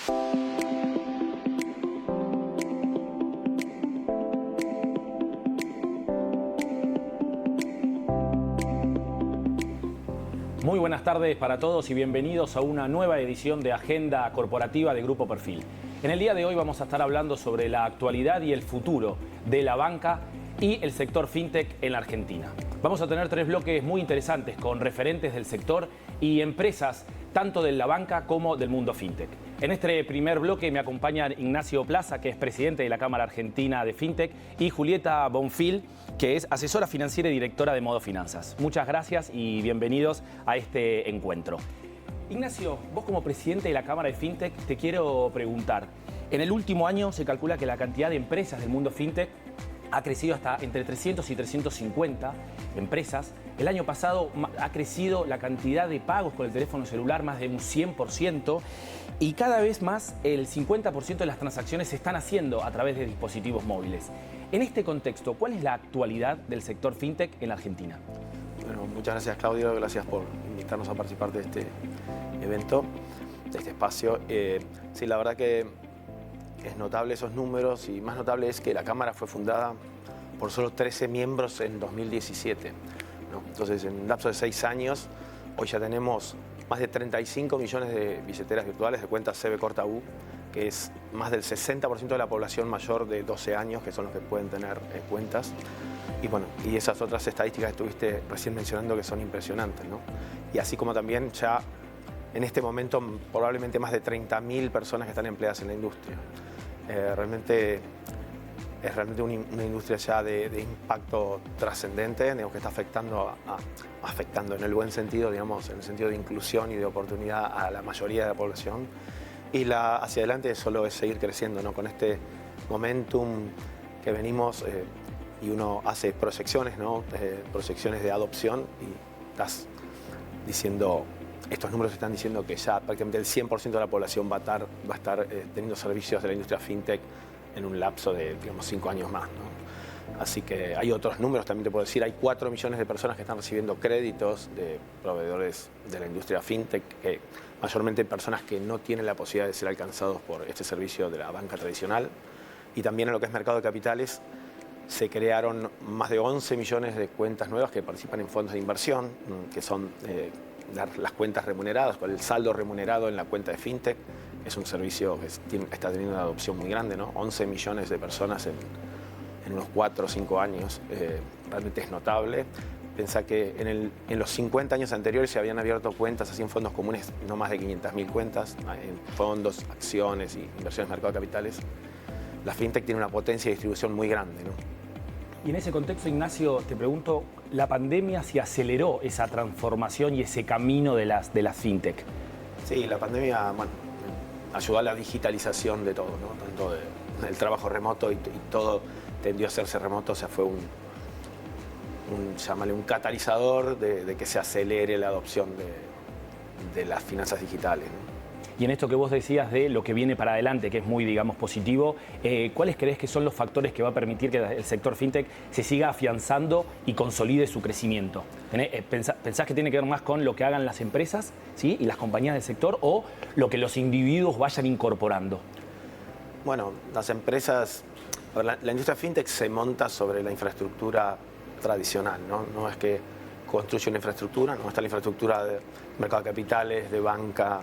Muy buenas tardes para todos y bienvenidos a una nueva edición de Agenda Corporativa de Grupo Perfil. En el día de hoy vamos a estar hablando sobre la actualidad y el futuro de la banca y el sector fintech en la Argentina. Vamos a tener 3 bloques muy interesantes con referentes del sector y empresas tanto de la banca como del mundo fintech. En este primer bloque me acompañan Ignacio Plaza, que es presidente de la Cámara Argentina de Fintech, y Julieta Bonfil, que es asesora financiera y directora de Modo Finanzas. Muchas gracias y bienvenidos a este encuentro. Ignacio, vos como presidente de la Cámara de Fintech, te quiero preguntar. En el último año se calcula que la cantidad de empresas del mundo fintech ha crecido hasta entre 300 y 350 empresas. El año pasado ha crecido la cantidad de pagos con el teléfono celular más de un 100%. Y cada vez más el 50% de las transacciones se están haciendo a través de dispositivos móviles. En este contexto, ¿cuál es la actualidad del sector fintech en la Argentina? Bueno, muchas gracias, Claudio. Gracias por invitarnos a participar de este evento, de este espacio. Sí, la verdad que es notable esos números y más notable es que la Cámara fue fundada por solo 13 miembros en 2017. ¿No? Entonces, en un lapso de 6 años, hoy ya tenemos más de 35 millones de billeteras virtuales de cuentas CB Corta U, que es más del 60% de la población mayor de 12 años, que son los que pueden tener cuentas. Y bueno, y esas otras estadísticas que estuviste recién mencionando que son impresionantes, ¿no? Y así como también ya en este momento probablemente más de 30.000 personas que están empleadas en la industria. Es realmente una industria ya de impacto trascendente, digamos, que está afectando en el buen sentido, digamos, en el sentido de inclusión y de oportunidad a la mayoría de la población. Y hacia adelante solo es seguir creciendo, ¿no? Con este momentum que venimos y uno hace proyecciones, ¿no? Proyecciones de adopción y estás diciendo, estos números están diciendo que ya prácticamente el 100% de la población va a estar teniendo servicios de la industria fintech en un lapso de, digamos, 5 años más, ¿no? Así que hay otros números, también te puedo decir, hay 4 millones de personas que están recibiendo créditos de proveedores de la industria fintech, mayormente personas que no tienen la posibilidad de ser alcanzados por este servicio de la banca tradicional. Y también en lo que es mercado de capitales, se crearon más de 11 millones de cuentas nuevas que participan en fondos de inversión, que son las cuentas remuneradas, el saldo remunerado en la cuenta de fintech. Es un servicio que está teniendo una adopción muy grande, ¿no? 11 millones de personas en unos 4 o 5 años. Realmente es notable. Pensá que en los 50 años anteriores se habían abierto cuentas así en fondos comunes, no más de 500.000 cuentas, en fondos, acciones y inversiones en mercado de capitales. La fintech tiene una potencia de distribución muy grande, ¿no? Y en ese contexto, Ignacio, te pregunto, ¿la pandemia se aceleró esa transformación y ese camino de las fintech? Sí, la pandemia, bueno, ayudó a la digitalización de todo, ¿no? Tanto del trabajo remoto y todo tendió a hacerse remoto, o sea, fue llámale un catalizador de que se acelere la adopción de las finanzas digitales, ¿no? Y en esto que vos decías de lo que viene para adelante, que es muy, digamos, positivo, ¿cuáles crees que son los factores que va a permitir que el sector fintech se siga afianzando y consolide su crecimiento? ¿Pensás que tiene que ver más con lo que hagan las empresas, ¿sí?, y las compañías del sector, o lo que los individuos vayan incorporando? Bueno, las empresas, la industria fintech se monta sobre la infraestructura tradicional, ¿no? No es que construye una infraestructura, no está la infraestructura de mercado de capitales, de banca,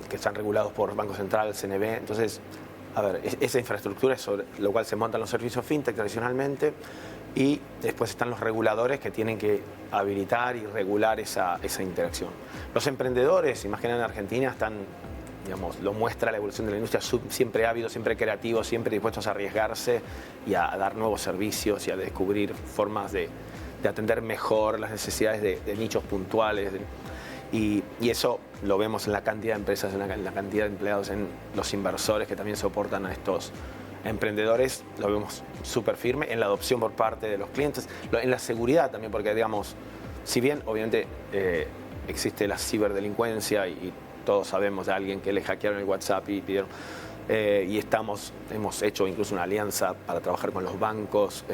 que están regulados por Banco Central, CNB. Entonces, a ver, esa infraestructura es sobre lo cual se montan los servicios fintech tradicionalmente, y después están los reguladores que tienen que habilitar y regular esa interacción. Los emprendedores, imaginen en Argentina, están, digamos, lo muestra la evolución de la industria, siempre ávidos, siempre creativos, siempre dispuestos a arriesgarse y a dar nuevos servicios y a descubrir formas de atender mejor las necesidades de nichos puntuales. Y eso lo vemos en la cantidad de empresas, en la cantidad de empleados, en los inversores que también soportan a estos emprendedores. Lo vemos súper firme en la adopción por parte de los clientes, en la seguridad también, porque, digamos, si bien obviamente existe la ciberdelincuencia y todos sabemos de alguien que le hackearon el WhatsApp y pidieron, y hemos hecho incluso una alianza para trabajar con los bancos,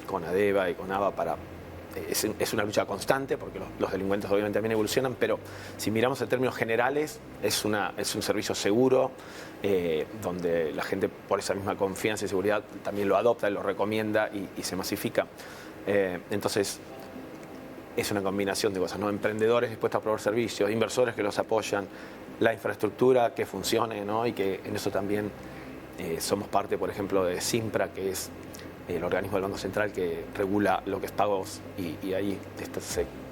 con ADEVA y con ABA, para es una lucha constante, porque los delincuentes obviamente también evolucionan, pero si miramos en términos generales, es un servicio seguro, donde la gente por esa misma confianza y seguridad también lo adopta, lo recomienda y se masifica. Entonces, es una combinación de cosas, ¿no? Emprendedores dispuestos a proveer servicios, inversores que los apoyan, la infraestructura que funcione, ¿no? Y que en eso también somos parte, por ejemplo, de Simpra, que es el organismo del Banco Central que regula lo que es pagos, y ahí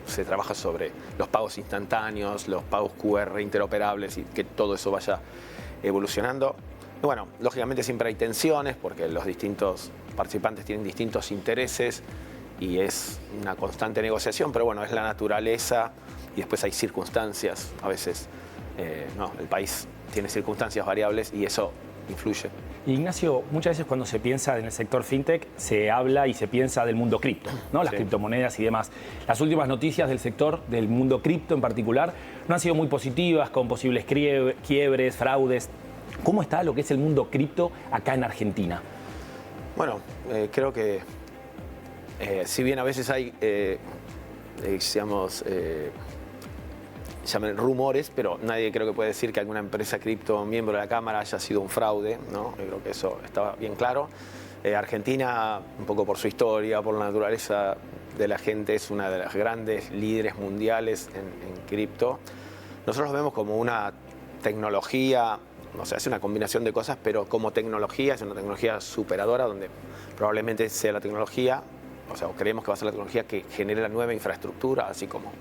se trabaja sobre los pagos instantáneos, los pagos QR interoperables, y que todo eso vaya evolucionando. Y bueno, lógicamente siempre hay tensiones porque los distintos participantes tienen distintos intereses y es una constante negociación, pero bueno, es la naturaleza, y después hay circunstancias. A veces el país tiene circunstancias variables y eso influye. Ignacio, muchas veces cuando se piensa en el sector fintech se habla y se piensa del mundo cripto, ¿no? Las criptomonedas y demás. Las últimas noticias del sector, del mundo cripto en particular, no han sido muy positivas, con posibles quiebres, fraudes. ¿Cómo está lo que es el mundo cripto acá en Argentina? Bueno, creo que si bien a veces hay, llamen rumores, pero nadie creo que puede decir que alguna empresa cripto miembro de la Cámara haya sido un fraude, ¿no? Yo creo que eso está bien claro. Argentina, un poco por su historia, por la naturaleza de la gente, es una de las grandes líderes mundiales en cripto. Nosotros lo vemos como una tecnología, o sea, es una combinación de cosas, pero como tecnología, es una tecnología superadora, donde probablemente sea la tecnología, o sea, creemos que va a ser la tecnología que genere la nueva infraestructura, así como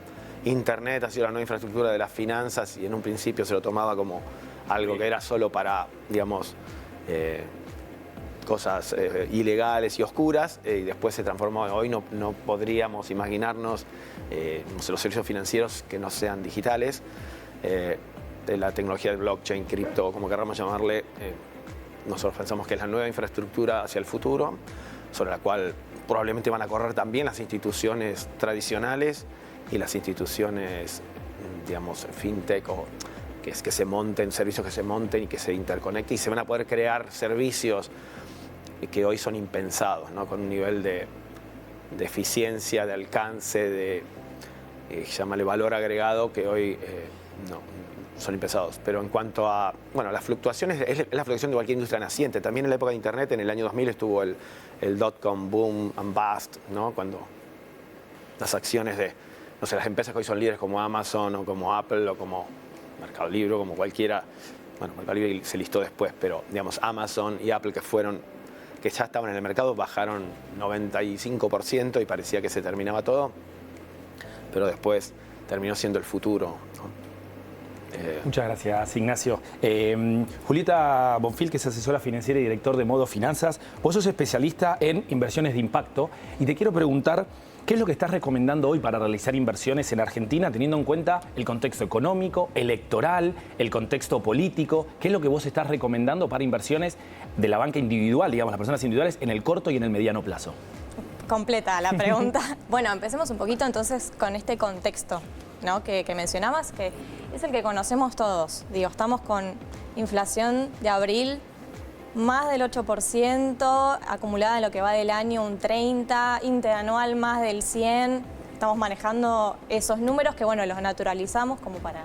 Internet ha sido la nueva infraestructura de las finanzas, y en un principio se lo tomaba como algo que era solo para, digamos, cosas ilegales y oscuras, y después se transformó. Hoy no podríamos imaginarnos los servicios financieros que no sean digitales. De la tecnología de blockchain, cripto, como queramos llamarle, nosotros pensamos que es la nueva infraestructura hacia el futuro, sobre la cual probablemente van a correr también las instituciones tradicionales y las instituciones, digamos, fintech, o que se monten, servicios que se monten y que se interconecten, y se van a poder crear servicios que hoy son impensados, ¿no? Con un nivel de eficiencia, de alcance, de llámale valor agregado, que hoy no son impensados. Pero en cuanto a las fluctuaciones, es la fluctuación de cualquier industria naciente. También en la época de Internet, en el año 2000, estuvo el dot-com boom and bust, ¿no? Cuando las acciones de, no sé, las empresas que hoy son líderes como Amazon o como Apple o como Mercado Libre, como cualquiera, bueno, Mercado Libre se listó después, pero digamos Amazon y Apple, que ya estaban en el mercado, bajaron 95% y parecía que se terminaba todo, pero después terminó siendo el futuro, ¿no? Muchas gracias, Ignacio. Julieta Bonfil, que es asesora financiera y director de Modo Finanzas, vos sos especialista en inversiones de impacto, y te quiero preguntar, ¿qué es lo que estás recomendando hoy para realizar inversiones en Argentina, teniendo en cuenta el contexto económico, electoral, el contexto político? ¿Qué es lo que vos estás recomendando para inversiones de la banca individual, digamos, las personas individuales, en el corto y en el mediano plazo? Completa la pregunta. Bueno, empecemos un poquito entonces con este contexto, ¿no? que mencionabas, que es el que conocemos todos. Digo, estamos con inflación de abril más del 8%, acumulada en lo que va del año un 30%, interanual más del 100%. Estamos manejando esos números que, bueno, los naturalizamos como para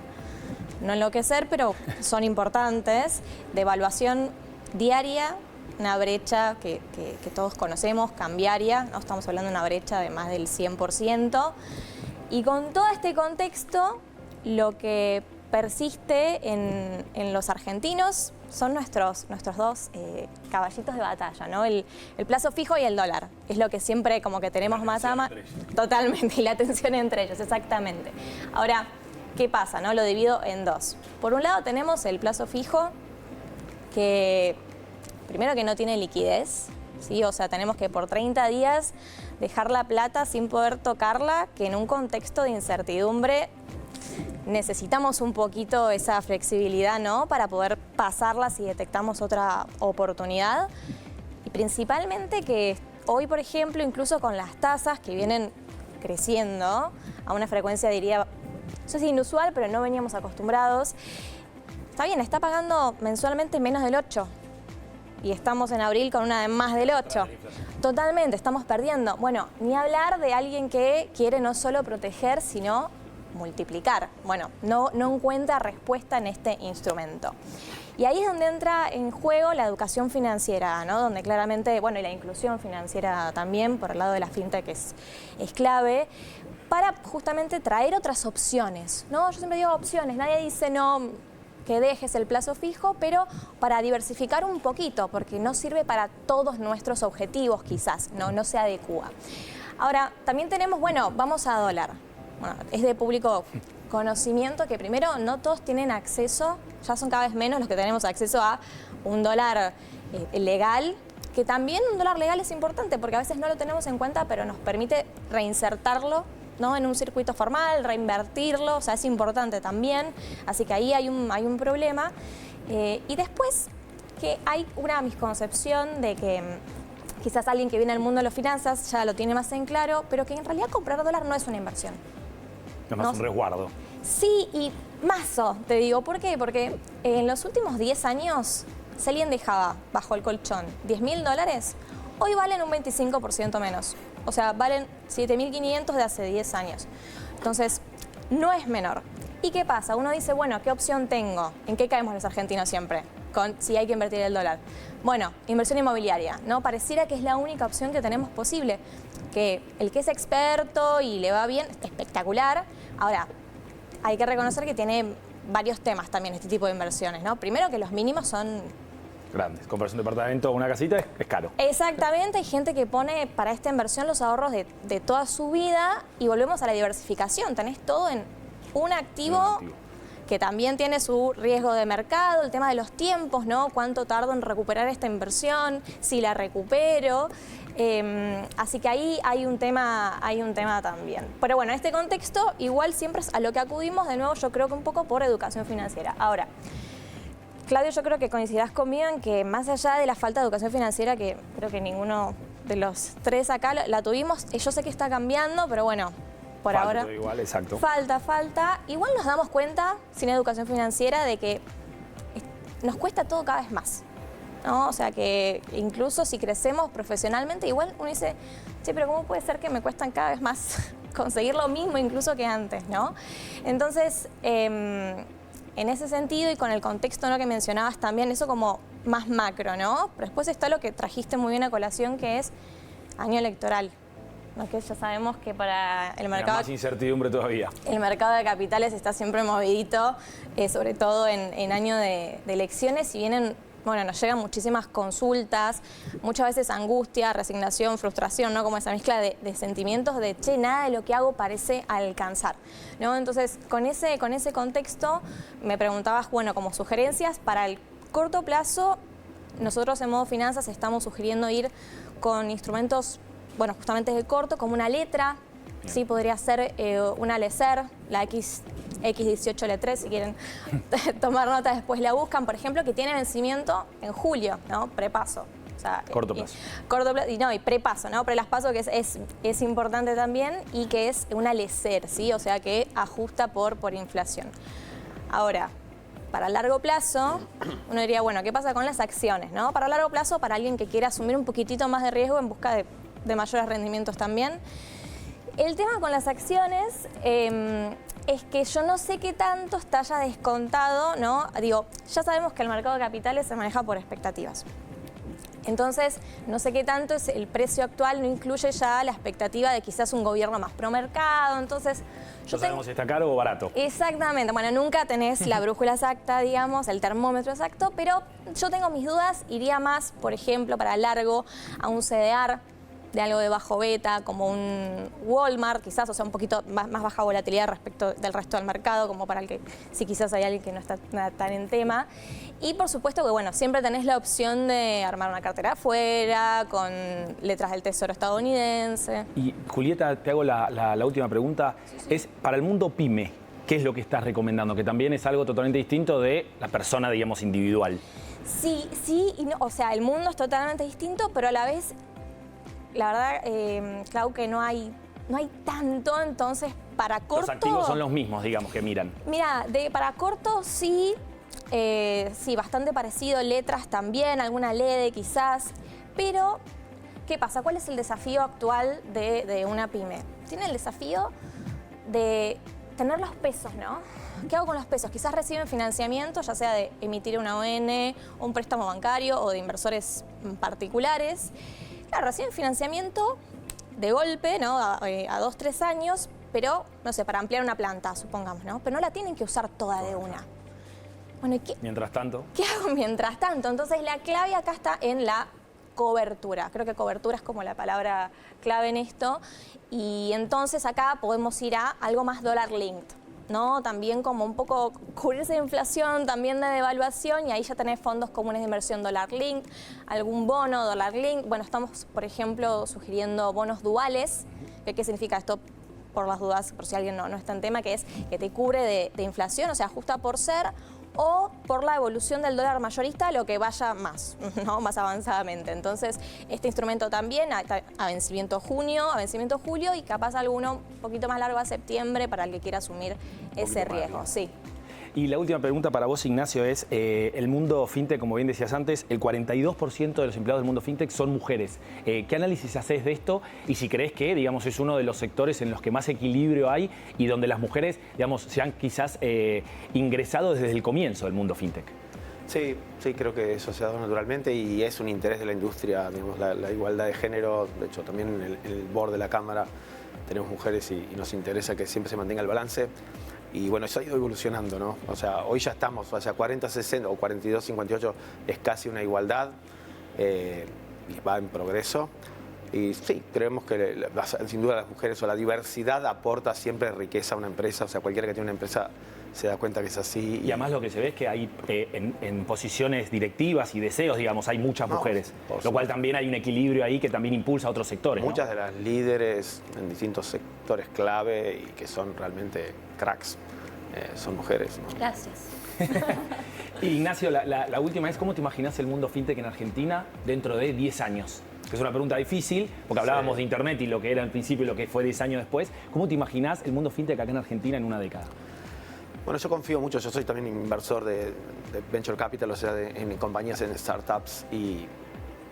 no enloquecer, pero son importantes. Devaluación diaria, una brecha que todos conocemos, cambiaria, no estamos hablando de una brecha de más del 100%. Y con todo este contexto, lo que persiste en los argentinos son nuestros dos caballitos de batalla, ¿no? El plazo fijo y el dólar. Es lo que siempre como que tenemos más a mano. Totalmente, y la tensión entre ellos, exactamente. Ahora, ¿qué pasa, no? Lo divido en dos. Por un lado tenemos el plazo fijo, que primero que no tiene liquidez, ¿sí? O sea, tenemos que por 30 días dejar la plata sin poder tocarla, que en un contexto de incertidumbre necesitamos un poquito esa flexibilidad, ¿no? Para poder pasarla si detectamos otra oportunidad. Y principalmente que hoy, por ejemplo, incluso con las tasas que vienen creciendo a una frecuencia, diría, eso es inusual, pero no veníamos acostumbrados. Está bien, está pagando mensualmente menos del 8%. y estamos en abril con una de más del 8. Totalmente, estamos perdiendo. Bueno, ni hablar de alguien que quiere no solo proteger, sino multiplicar. Bueno, no encuentra respuesta en este instrumento. Y ahí es donde entra en juego la educación financiera, ¿no? Donde claramente, bueno, y la inclusión financiera también, por el lado de la fintech es clave, para justamente traer otras opciones, ¿no? Yo siempre digo opciones, nadie dice no que dejes el plazo fijo, pero para diversificar un poquito, porque no sirve para todos nuestros objetivos quizás, no se adecúa. Ahora, también tenemos, bueno, vamos a dólar. Bueno, es de público conocimiento que primero no todos tienen acceso, ya son cada vez menos los que tenemos acceso a un dólar legal, que también un dólar legal es importante porque a veces no lo tenemos en cuenta, pero nos permite reinsertarlo, ¿no? En un circuito formal, reinvertirlo, o sea, es importante también, así que ahí hay un problema. Y después que hay una misconcepción de que quizás alguien que viene al mundo de las finanzas ya lo tiene más en claro, pero que en realidad comprar dólar no es una inversión. Es más un resguardo. Sí, y mazo, te digo. ¿Por qué? Porque en los últimos 10 años, si alguien dejaba bajo el colchón $10.000, hoy valen un 25% menos. O sea, valen 7.500 de hace 10 años. Entonces, no es menor. ¿Y qué pasa? Uno dice, bueno, ¿qué opción tengo? ¿En qué caemos los argentinos siempre? Si hay que invertir el dólar. Bueno, inversión inmobiliaria, ¿no? Pareciera que es la única opción que tenemos posible. Que el que es experto y le va bien, está espectacular. Ahora, hay que reconocer que tiene varios temas también este tipo de inversiones, ¿no? Primero que los mínimos son grandes. Comprarse un departamento o una casita es caro. Exactamente, hay gente que pone para esta inversión los ahorros de toda su vida y volvemos a la diversificación. Tenés todo en un activo que también tiene su riesgo de mercado, el tema de los tiempos, ¿no? ¿Cuánto tardo en recuperar esta inversión? Si la recupero. Así que ahí hay un tema también. Pero bueno, en este contexto igual siempre es a lo que acudimos, de nuevo yo creo que un poco por educación financiera. Ahora, Claudio, yo creo que coincidirás conmigo en que más allá de la falta de educación financiera, que creo que ninguno de los tres acá la tuvimos, yo sé que está cambiando, pero bueno, por ahora igual, exacto. Falta. Igual nos damos cuenta, sin educación financiera, de que nos cuesta todo cada vez más, ¿no? O sea que incluso si crecemos profesionalmente, igual uno dice, che, pero ¿cómo puede ser que me cuestan cada vez más conseguir lo mismo incluso que antes, ¿no? Entonces, en ese sentido y con el contexto, ¿no?, que mencionabas también, eso como más macro, ¿no? Pero después está lo que trajiste muy bien a colación, que es año electoral. ¿No? Que ya sabemos que para el mercado... más incertidumbre todavía. El mercado de capitales está siempre movidito, sobre todo en año de elecciones, y vienen, bueno, nos llegan muchísimas consultas, muchas veces angustia, resignación, frustración, ¿no? Como esa mezcla de sentimientos de, che, nada de lo que hago parece alcanzar, ¿no? Entonces, con ese contexto, me preguntabas, bueno, como sugerencias para el corto plazo, nosotros en Modo Finanzas estamos sugiriendo ir con instrumentos, bueno, justamente de corto, como una letra. Bien. Sí, podría ser una LECER, la X18L3, si quieren tomar nota después la buscan, por ejemplo, que tiene vencimiento en julio, ¿no? Prepaso. O sea, corto plazo. Corto plazo, y prepaso, ¿no? Prelaspaso, que es importante también, y que es una LECER, ¿sí? O sea, que ajusta por inflación. Ahora, para largo plazo, uno diría, bueno, ¿qué pasa con las acciones, no? Para largo plazo, para alguien que quiera asumir un poquitito más de riesgo en busca de mayores rendimientos también. El tema con las acciones es que yo no sé qué tanto está ya descontado, ¿no? Digo, ya sabemos que el mercado de capitales se maneja por expectativas. Entonces, no sé qué tanto es el precio actual, no incluye ya la expectativa de quizás un gobierno más pro mercado. Entonces, no sabemos si está caro o barato. Exactamente. Bueno, nunca tenés la brújula exacta, digamos, el termómetro exacto, pero yo tengo mis dudas. Iría más, por ejemplo, para largo, a un CDR de algo de bajo beta, como un Walmart, quizás, o sea, un poquito más baja volatilidad respecto del resto del mercado, como para el que, si quizás hay alguien que no está tan en tema. Y por supuesto que, bueno, siempre tenés la opción de armar una cartera afuera, con letras del Tesoro estadounidense. Y, Julieta, te hago la última pregunta. Sí. Es para el mundo pyme, ¿qué es lo que estás recomendando? Que también es algo totalmente distinto de la persona, digamos, individual. Sí, y no, o sea, el mundo es totalmente distinto, pero a la vez, la verdad, Clau, que no hay tanto, entonces para corto... Los activos son los mismos, digamos, que miran. Mira, para corto sí, Sí, bastante parecido, letras también, alguna LED quizás, pero ¿qué pasa? ¿Cuál es el desafío actual de una pyme? Tiene el desafío de tener los pesos, ¿no? ¿Qué hago con los pesos? Quizás reciben financiamiento, ya sea de emitir una ON, un préstamo bancario o de inversores particulares. Claro, reciben financiamiento de golpe, ¿no? A 2, 3 años, pero, no sé, para ampliar una planta, supongamos, ¿no? Pero no la tienen que usar toda de una. Bueno, ¿y Mientras tanto. ¿Qué hago mientras tanto? Entonces, la clave acá está en la cobertura. Creo que cobertura es como la palabra clave en esto. Y entonces acá podemos ir a algo más dólar linked, ¿no? También como un poco cubrirse de inflación, también de devaluación, y ahí ya tenés fondos comunes de inversión dólar linked, algún bono dólar linked. Bueno, estamos, por ejemplo, sugiriendo bonos duales. ¿Qué significa esto? Por las dudas, por si alguien no está en tema, que es que te cubre de inflación, o sea, ajusta por ser, o por la evolución del dólar mayorista, lo que vaya más, ¿no? Más avanzadamente. Entonces, este instrumento también a vencimiento junio, a vencimiento julio, y capaz alguno un poquito más largo a septiembre para el que quiera asumir ese riesgo. Sí. Y la última pregunta para vos, Ignacio, es el mundo fintech, como bien decías antes, el 42% de los empleados del mundo fintech son mujeres. ¿Qué análisis haces de esto? Y si crees que, digamos, es uno de los sectores en los que más equilibrio hay y donde las mujeres, digamos, se han quizás ingresado desde el comienzo del mundo fintech. Sí, creo que eso se ha dado naturalmente y es un interés de la industria, digamos, la igualdad de género. De hecho, también en el board de la Cámara tenemos mujeres y nos interesa que siempre se mantenga el balance. Y bueno, eso ha ido evolucionando, ¿no? O sea, hoy ya estamos, o sea, 40-60 o 42-58 es casi una igualdad y va en progreso. Y sí, creemos que sin duda las mujeres o la diversidad aporta siempre riqueza a una empresa. O sea, cualquiera que tiene una empresa se da cuenta que es así. Y además lo que se ve es que hay en posiciones directivas y deseos, digamos, hay muchas mujeres. Lo cual también hay un equilibrio ahí que también impulsa a otros sectores, ¿no? Muchas de las líderes en distintos sectores clave y que son realmente cracks son mujeres, ¿no? Gracias. Ignacio, la última es, ¿cómo te imaginas el mundo fintech en Argentina dentro de 10 años? Es una pregunta difícil, porque hablábamos de Internet y lo que era al principio y lo que fue 10 años después. ¿Cómo te imaginas el mundo fintech acá en Argentina en una década? Bueno, yo confío mucho, yo soy también inversor de Venture Capital, o sea, en compañías, en startups, y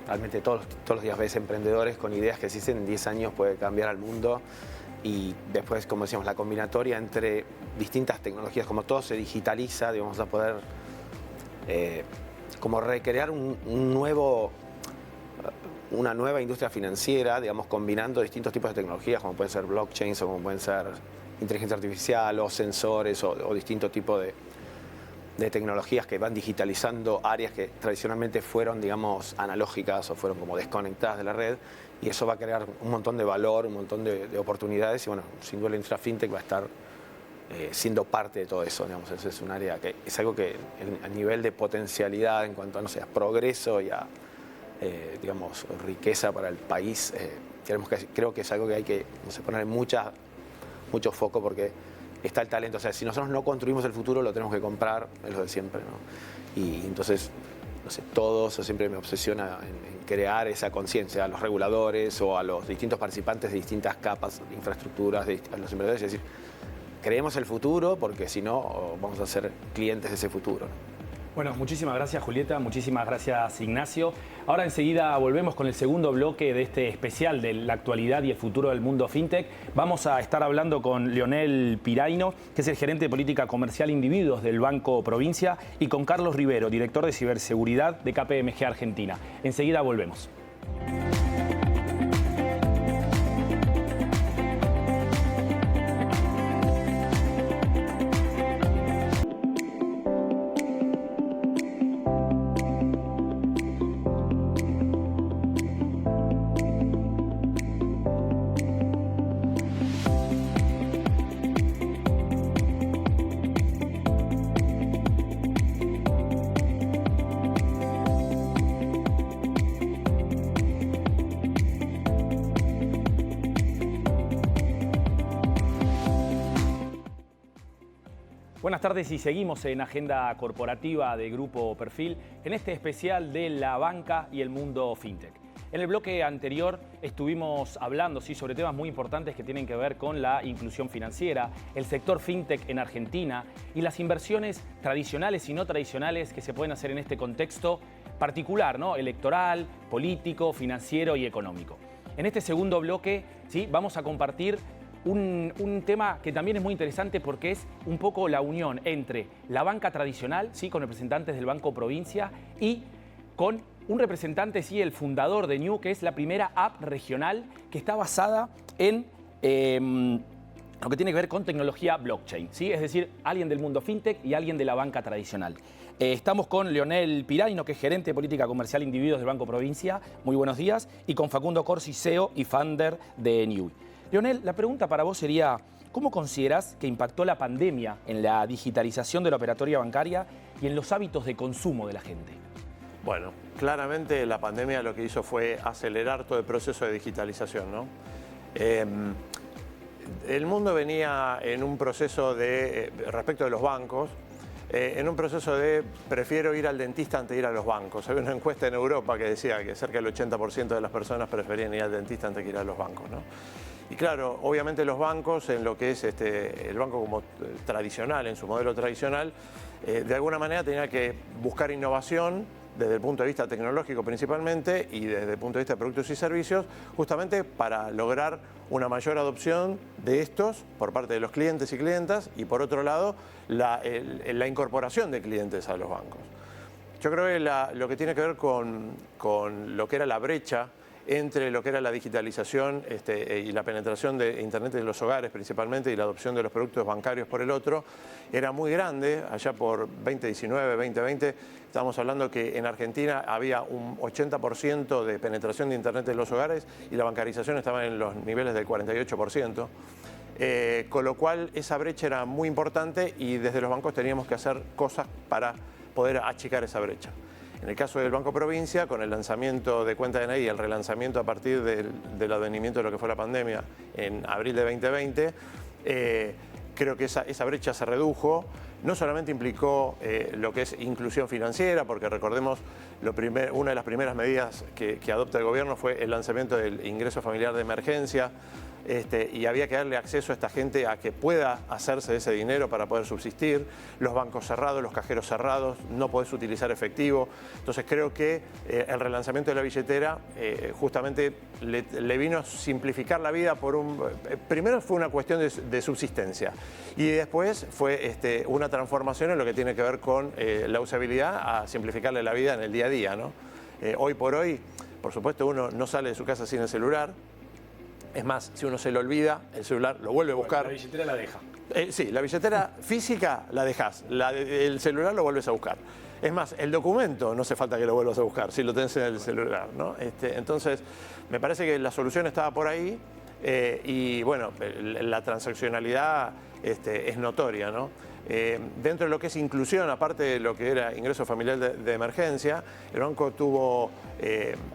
realmente todos los días ves emprendedores con ideas que si en 10 años puede cambiar al mundo. Y después, como decíamos, la combinatoria entre distintas tecnologías, como todo se digitaliza, vamos a poder como recrear una nueva industria financiera, digamos, combinando distintos tipos de tecnologías, como pueden ser blockchains o como pueden ser inteligencia artificial o sensores o distintos tipos de tecnologías que van digitalizando áreas que tradicionalmente fueron, digamos, analógicas o fueron como desconectadas de la red, y eso va a crear un montón de valor, un montón de oportunidades, y bueno, sin duda la industria fintech va a estar siendo parte de todo eso, digamos. Eso es un área que es algo que a nivel de potencialidad en cuanto a, no sé, a progreso y a digamos, riqueza para el país, creo que es algo que hay que, no sé, poner mucho foco, porque está el talento. O sea, si nosotros no construimos el futuro, lo tenemos que comprar, es lo de siempre, ¿no? Y entonces, no sé, todo eso siempre me obsesiona en crear esa conciencia a los reguladores o a los distintos participantes de distintas capas, de infraestructuras, a los emprendedores, es decir, creemos el futuro, porque si no, vamos a ser clientes de ese futuro, ¿no? Bueno, muchísimas gracias, Julieta, muchísimas gracias, Ignacio. Ahora enseguida volvemos con el segundo bloque de este especial de la actualidad y el futuro del mundo fintech. Vamos a estar hablando con Leonel Piraino, que es el gerente de política comercial individuos del Banco Provincia, y con Carlos Rivero, director de ciberseguridad de KPMG Argentina. Enseguida volvemos. Buenas tardes y seguimos en Agenda Corporativa de Grupo Perfil en este especial de la banca y el mundo fintech. En el bloque anterior estuvimos hablando sobre temas muy importantes que tienen que ver con la inclusión financiera, el sector fintech en Argentina y las inversiones tradicionales y no tradicionales que se pueden hacer en este contexto particular, ¿no? Electoral, político, financiero y económico. En este segundo bloque, ¿sí?, vamos a compartir un tema que también es muy interesante porque es un poco la unión entre la banca tradicional, ¿sí?, con representantes del Banco Provincia y con un representante, sí, el fundador de New, que es la primera app regional que está basada en lo que tiene que ver con tecnología blockchain, ¿sí? Es decir, alguien del mundo fintech y alguien de la banca tradicional. Estamos con Leonel Piraino, que es gerente de política comercial e individuos del Banco Provincia. Muy buenos días. Y con Facundo Corsi, CEO y founder de New. Leonel, la pregunta para vos sería, ¿cómo considerás que impactó la pandemia en la digitalización de la operatoria bancaria y en los hábitos de consumo de la gente? Bueno, claramente la pandemia lo que hizo fue acelerar todo el proceso de digitalización, ¿no? El mundo venía en un proceso de, respecto de los bancos, en un proceso de prefiero ir al dentista antes de ir a los bancos. Había una encuesta en Europa que decía que cerca del 80% de las personas preferían ir al dentista antes que ir a los bancos, ¿no? Y claro, obviamente los bancos, en lo que es el banco como tradicional, en su modelo tradicional, de alguna manera tenía que buscar innovación desde el punto de vista tecnológico principalmente y desde el punto de vista de productos y servicios, justamente para lograr una mayor adopción de estos por parte de los clientes y clientas y por otro lado la incorporación de clientes a los bancos. Yo creo que lo que tiene que ver con lo que era la brecha entre lo que era la digitalización y la penetración de Internet en los hogares principalmente y la adopción de los productos bancarios por el otro, era muy grande. Allá por 2019, 2020, estábamos hablando que en Argentina había un 80% de penetración de Internet en los hogares y la bancarización estaba en los niveles del 48%. Con lo cual esa brecha era muy importante y desde los bancos teníamos que hacer cosas para poder achicar esa brecha. En el caso del Banco Provincia, con el lanzamiento de cuenta DNI y el relanzamiento a partir del advenimiento de lo que fue la pandemia en abril de 2020, creo que esa brecha se redujo. No solamente implicó lo que es inclusión financiera, porque recordemos, una de las primeras medidas que adopta el gobierno fue el lanzamiento del ingreso familiar de emergencia, y había que darle acceso a esta gente a que pueda hacerse de ese dinero para poder subsistir. Los bancos cerrados, los cajeros cerrados, no podés utilizar efectivo. Entonces creo que el relanzamiento de la billetera justamente le vino a simplificar la vida primero fue una cuestión de subsistencia y después fue una transformación en lo que tiene que ver con la usabilidad a simplificarle la vida en el día a día, ¿no? Hoy por hoy, por supuesto, uno no sale de su casa sin el celular. Es más, si uno se lo olvida, el celular lo vuelve a buscar. La billetera la deja. Sí, la billetera física la dejás, el celular lo vuelves a buscar. Es más, el documento no hace falta que lo vuelvas a buscar, si lo tenés en el celular, ¿no? Entonces, me parece que la solución estaba por ahí y bueno, la transaccionalidad es notoria, ¿no? Dentro de lo que es inclusión, aparte de lo que era ingreso familiar de emergencia, el banco tuvo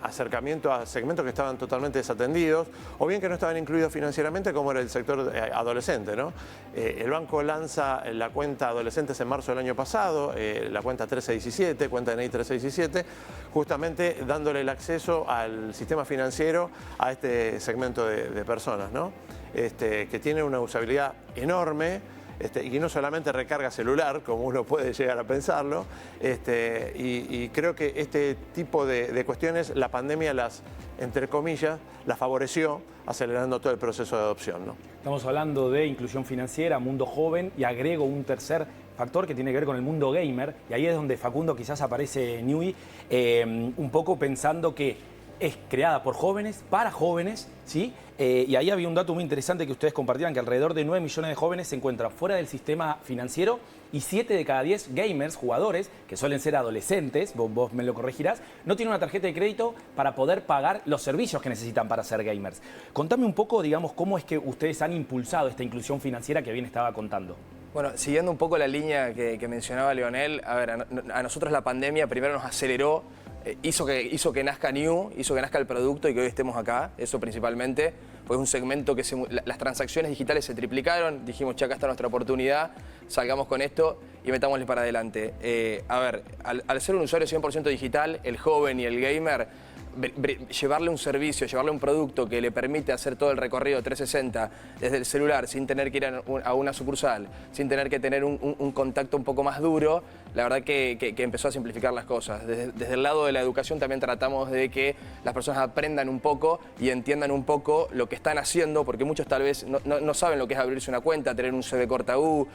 acercamiento a segmentos que estaban totalmente desatendidos, o bien que no estaban incluidos financieramente, como era el sector adolescente, ¿no? El banco lanza la cuenta adolescentes en marzo del año pasado, la cuenta 1317, cuenta DNI 1317, justamente dándole el acceso al sistema financiero a este segmento de personas, ¿no? Que tiene una usabilidad enorme. Y no solamente recarga celular, como uno puede llegar a pensarlo, y creo que este tipo de cuestiones la pandemia entre comillas, las favoreció acelerando todo el proceso de adopción, ¿no? Estamos hablando de inclusión financiera, mundo joven y agrego un tercer factor que tiene que ver con el mundo gamer y ahí es donde Facundo quizás aparece Newey, un poco pensando que es creada por jóvenes, para jóvenes, ¿sí? Y ahí había un dato muy interesante que ustedes compartían, que alrededor de 9 millones de jóvenes se encuentran fuera del sistema financiero y 7 de cada 10 gamers, jugadores, que suelen ser adolescentes, vos me lo corregirás, no tienen una tarjeta de crédito para poder pagar los servicios que necesitan para ser gamers. Contame un poco, digamos, cómo es que ustedes han impulsado esta inclusión financiera que bien estaba contando. Bueno, siguiendo un poco la línea que mencionaba Leonel, a ver, a nosotros la pandemia primero nos aceleró, hizo que nazca New, hizo que nazca el producto y que hoy estemos acá, eso principalmente. Fue un segmento que las transacciones digitales se triplicaron, dijimos, che, acá está nuestra oportunidad, salgamos con esto y metámosle para adelante. A ver, al ser un usuario 100% digital, el joven y el gamer, llevarle un servicio, llevarle un producto que le permite hacer todo el recorrido 360 desde el celular sin tener que ir a una sucursal, sin tener que tener un contacto un poco más duro, la verdad que empezó a simplificar las cosas. Desde el lado de la educación también tratamos de que las personas aprendan un poco y entiendan un poco lo que están haciendo, porque muchos tal vez no saben lo que es abrirse una cuenta, tener un CB corta U.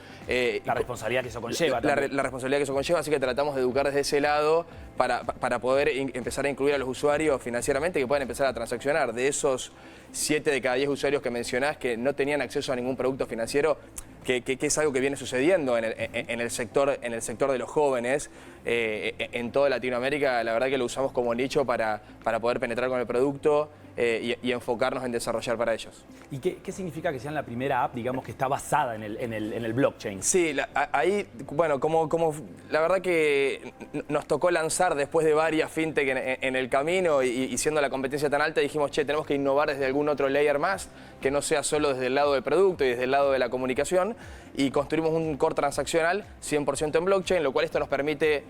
La responsabilidad que eso conlleva. La responsabilidad que eso conlleva, así que tratamos de educar desde ese lado para poder empezar a incluir a los usuarios financieramente que puedan empezar a transaccionar. De esos 7 de cada 10 usuarios que mencionás que no tenían acceso a ningún producto financiero, que es algo que viene sucediendo en el sector de los jóvenes, en toda Latinoamérica, la verdad que lo usamos como nicho para poder penetrar con el producto y enfocarnos en desarrollar para ellos. ¿Y qué significa que sean la primera app, digamos, que está basada en el blockchain? Sí, ahí, bueno, como la verdad que nos tocó lanzar después de varias fintech en el camino y siendo la competencia tan alta, dijimos, che, tenemos que innovar desde algún otro layer más, que no sea solo desde el lado del producto y desde el lado de la comunicación, y construimos un core transaccional 100% en blockchain, lo cual esto nos permite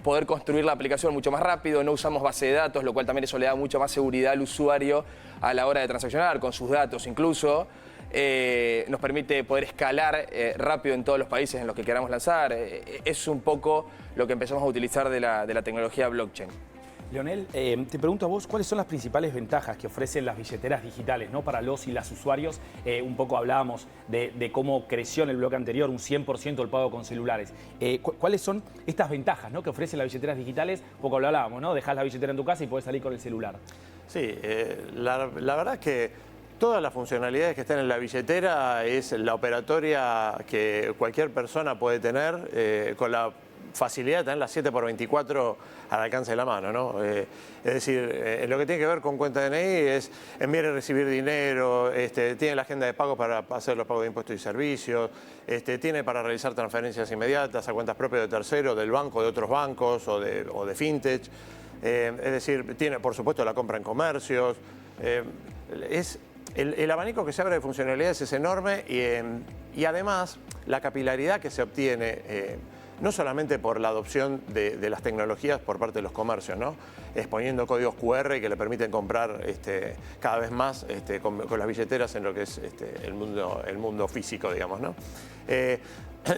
poder construir la aplicación mucho más rápido, no usamos base de datos, lo cual también eso le da mucha más seguridad al usuario a la hora de transaccionar, con sus datos incluso. Nos permite poder escalar rápido en todos los países en los que queramos lanzar. Es un poco lo que empezamos a utilizar de la tecnología blockchain. Leonel, te pregunto a vos, ¿cuáles son las principales ventajas que ofrecen las billeteras digitales, ¿no? Para los y las usuarios? Un poco hablábamos de cómo creció en el bloque anterior un 100% el pago con celulares. ¿Cuáles son estas ventajas, ¿no? que ofrecen las billeteras digitales? Un poco hablábamos, ¿no? Dejás la billetera en tu casa y podés salir con el celular. Sí, la verdad es que todas las funcionalidades que están en la billetera es la operatoria que cualquier persona puede tener con la facilidad de tener las 7x24 al alcance de la mano, ¿no? Es decir, en lo que tiene que ver con cuenta DNI es enviar y recibir dinero, tiene la agenda de pagos para hacer los pagos de impuestos y servicios, tiene para realizar transferencias inmediatas a cuentas propias de terceros, del banco, de otros bancos o de fintech. Es decir, tiene por supuesto la compra en comercios. El abanico que se abre de funcionalidades es enorme y además la capilaridad que se obtiene no solamente por la adopción de las tecnologías por parte de los comercios, ¿no? Exponiendo códigos QR que le permiten comprar cada vez más con las billeteras en lo que es el mundo físico, digamos, ¿no?